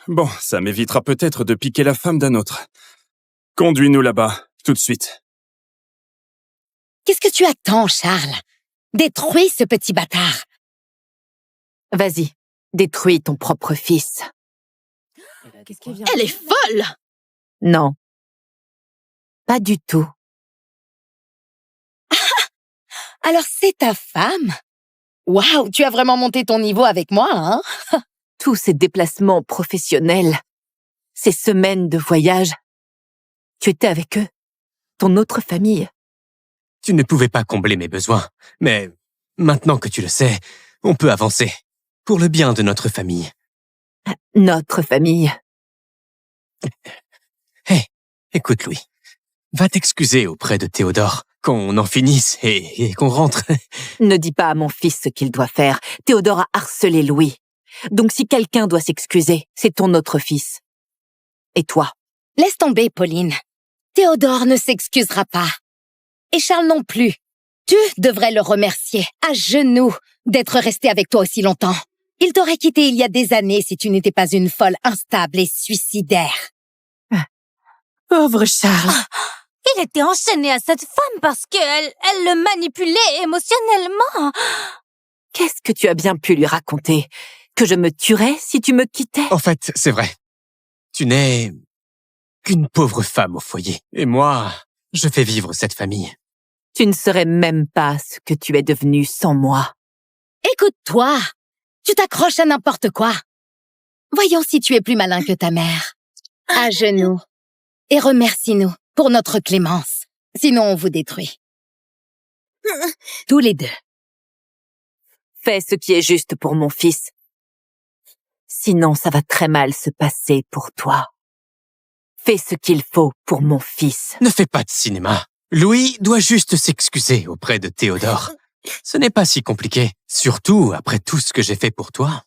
Bon, ça m'évitera peut-être de piquer la femme d'un autre. Conduis-nous là-bas, tout de suite. Qu'est-ce que tu attends, Charles? Détruis ce petit bâtard. Vas-y, détruis ton propre fils. Elle est folle! Non. Pas du tout. Alors c'est ta femme? Waouh, tu as vraiment monté ton niveau avec moi, hein? Tous ces déplacements professionnels, ces semaines de voyage, tu étais avec eux, ton autre famille. Tu ne pouvais pas combler mes besoins, mais maintenant que tu le sais, on peut avancer, pour le bien de notre famille. Notre famille. Hé, écoute, Louis. Va t'excuser auprès de Théodore, qu'on en finisse et qu'on rentre. Ne dis pas à mon fils ce qu'il doit faire. Théodore a harcelé Louis. Donc si quelqu'un doit s'excuser, c'est ton autre fils. Et toi? Laisse tomber, Pauline. Théodore ne s'excusera pas. Et Charles non plus. Tu devrais le remercier, à genoux, d'être resté avec toi aussi longtemps. Il t'aurait quitté il y a des années si tu n'étais pas une folle instable et suicidaire. Pauvre Charles. Il était enchaîné à cette femme parce qu'elle le manipulait émotionnellement. Qu'est-ce que tu as bien pu lui raconter? Que je me tuerais si tu me quittais? En fait, c'est vrai. Tu n'es qu'une pauvre femme au foyer. Et moi, je fais vivre cette famille. Tu ne saurais même pas ce que tu es devenu sans moi. Écoute-toi, tu t'accroches à n'importe quoi. Voyons si tu es plus malin que ta mère. À genoux. Et remercie-nous pour notre clémence. Sinon, on vous détruit. Tous les deux. Fais ce qui est juste pour mon fils. Sinon, ça va très mal se passer pour toi. Fais ce qu'il faut pour mon fils. Ne fais pas de cinéma. Louis doit juste s'excuser auprès de Théodore. Ce n'est pas si compliqué, surtout après tout ce que j'ai fait pour toi.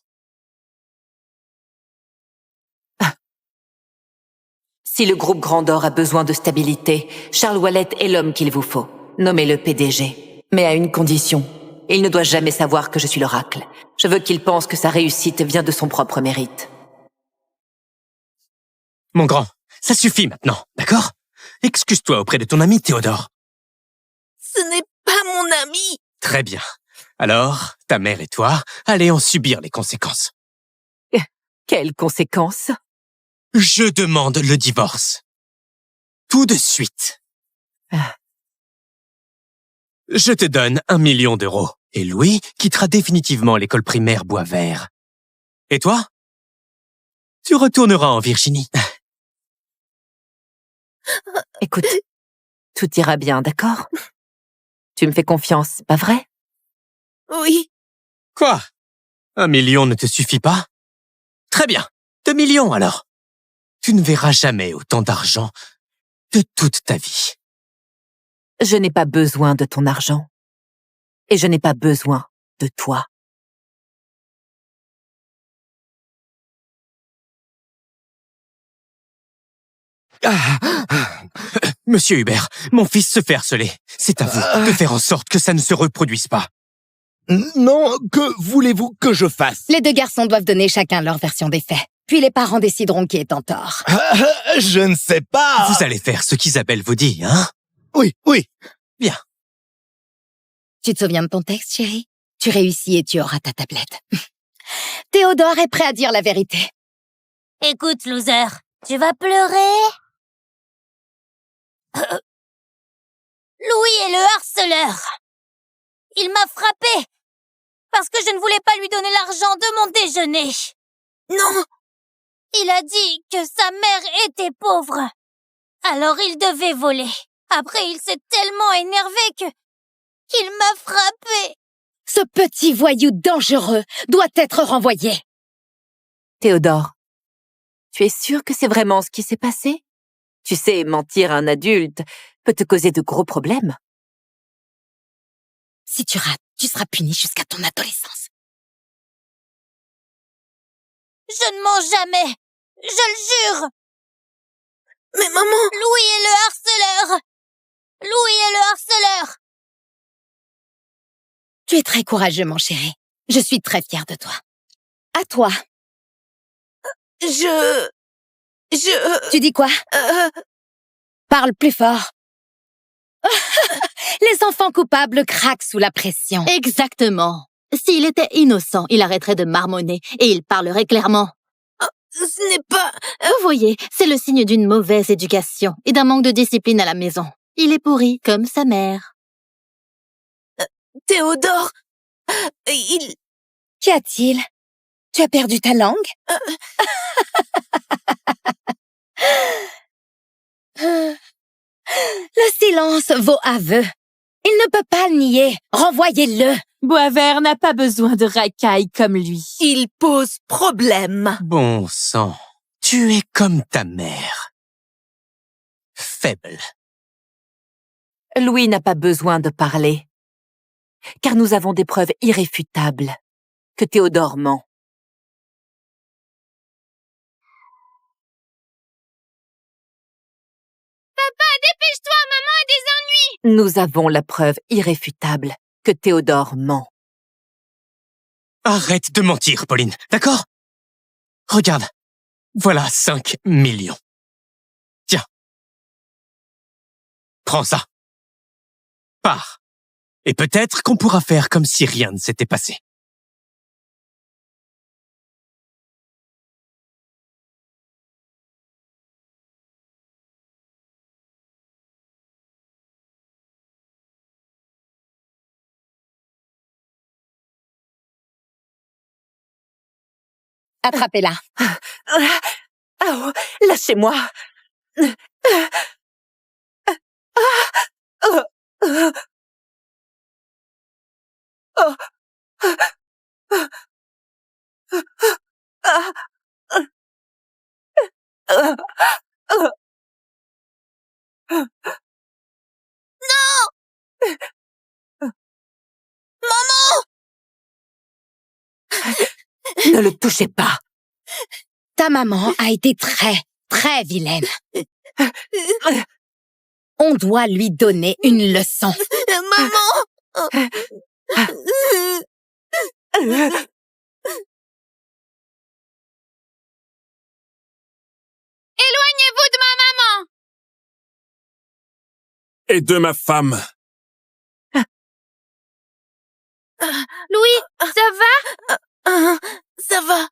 Si le groupe Grandor a besoin de stabilité, Charles Wallet est l'homme qu'il vous faut. Nommez-le PDG. Mais à une condition. Il ne doit jamais savoir que je suis l'oracle. Je veux qu'il pense que sa réussite vient de son propre mérite. Mon grand, ça suffit maintenant, d'accord? Excuse-toi auprès de ton ami Théodore. Ce n'est pas mon ami. Très bien. Alors, ta mère et toi, allez en subir les conséquences. Quelles conséquences? Je demande le divorce. Tout de suite. Je te donne 1 million d'euros. Et Louis quittera définitivement l'école primaire Boisvert. Et toi? Tu retourneras en Virginie. Écoute, tout ira bien, d'accord? Tu me fais confiance, pas vrai? Oui. Quoi? 1 million ne te suffit pas? Très bien. 2 millions alors. Tu ne verras jamais autant d'argent de toute ta vie. Je n'ai pas besoin de ton argent. Et je n'ai pas besoin de toi. Monsieur Hubert, mon fils se fait harceler. C'est à vous de faire en sorte que ça ne se reproduise pas. Non, que voulez-vous que je fasse? Les deux garçons doivent donner chacun leur version des faits. Puis les parents décideront qui est en tort. Je ne sais pas. Vous allez faire ce qu'Isabelle vous dit, hein? Oui, oui. Bien. Tu te souviens de ton texte, chérie? Tu réussis et tu auras ta tablette. Théodore est prêt à dire la vérité. Écoute, loser, tu vas pleurer? Louis est le harceleur. Il m'a frappé parce que je ne voulais pas lui donner l'argent de mon déjeuner. Non. Il a dit que sa mère était pauvre. Alors il devait voler. Après, il s'est tellement énervé qu'il m'a frappé. Ce petit voyou dangereux doit être renvoyé. Théodore, tu es sûr que c'est vraiment ce qui s'est passé? Tu sais, mentir à un adulte peut te causer de gros problèmes. Si tu rates, tu seras puni jusqu'à ton adolescence. Je ne mens jamais. Je le jure. Mais maman... Louis est le harceleur. Louis est le harceleur. Tu es très courageux, mon chéri. Je suis très fière de toi. À toi. Tu dis quoi? Parle plus fort. Les enfants coupables craquent sous la pression. Exactement. S'il était innocent, il arrêterait de marmonner et il parlerait clairement. Ce n'est pas... Vous voyez, c'est le signe d'une mauvaise éducation et d'un manque de discipline à la maison. Il est pourri comme sa mère. Théodore... il... Qu'y a-t-il? Tu as perdu ta langue? Le silence vaut aveu. Il ne peut pas le nier. Renvoyez-le. Boisvert n'a pas besoin de racailles comme lui. Il pose problème. Bon sang, tu es comme ta mère. Faible. Louis n'a pas besoin de parler, car nous avons des preuves irréfutables que Théodore ment. Papa, dépêche-toi, maman a des ennuis! Nous avons la preuve irréfutable que Théodore ment. Arrête de mentir, Pauline, d'accord? Regarde, voilà 5 millions. Tiens. Prends ça. Pars. Et peut-être qu'on pourra faire comme si rien ne s'était passé. Attrapez-la. Oh, lâchez-moi. Ne le touchez pas. Ta maman a été très, très vilaine. On doit lui donner une leçon. Maman! Éloignez-vous de ma maman! Et de ma femme. Louis, ça va? Ça va.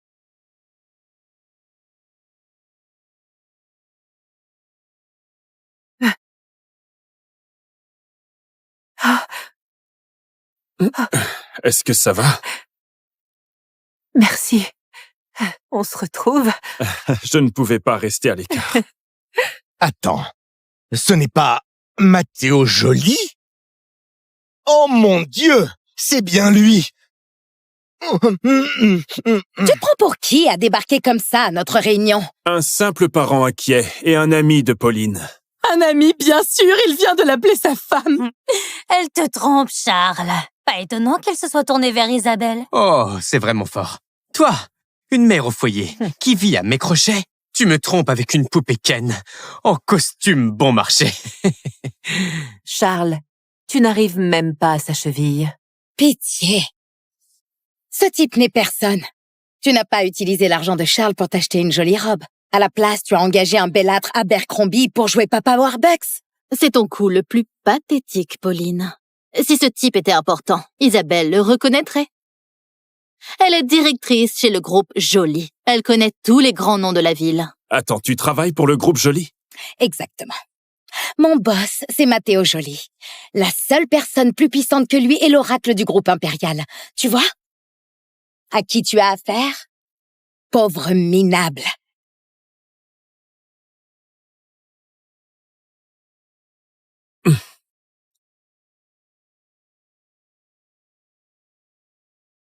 Est-ce que ça va? Merci. On se retrouve. Je ne pouvais pas rester à l'écart. Attends, ce n'est pas Matteo Joly? Oh mon Dieu, c'est bien lui! Tu te prends pour qui à débarquer comme ça à notre réunion? Un simple parent inquiet et un ami de Pauline. Un ami, bien sûr, il vient de l'appeler sa femme. Elle te trompe, Charles. Pas étonnant qu'elle se soit tournée vers Isabelle. Oh, c'est vraiment fort. Toi, une mère au foyer, qui vit à mes crochets, tu me trompes avec une poupée Ken, en costume bon marché. Charles, tu n'arrives même pas à sa cheville. Pitié. Ce type n'est personne. Tu n'as pas utilisé l'argent de Charles pour t'acheter une jolie robe. À la place, tu as engagé un belâtre Abercrombie pour jouer Papa Warbucks. C'est ton coup le plus pathétique, Pauline. Si ce type était important, Isabelle le reconnaîtrait. Elle est directrice chez le groupe Joly. Elle connaît tous les grands noms de la ville. Attends, tu travailles pour le groupe Joly? Exactement. Mon boss, c'est Matteo Joly. La seule personne plus puissante que lui est l'oracle du groupe impérial. Tu vois? À qui tu as affaire? Pauvre minable.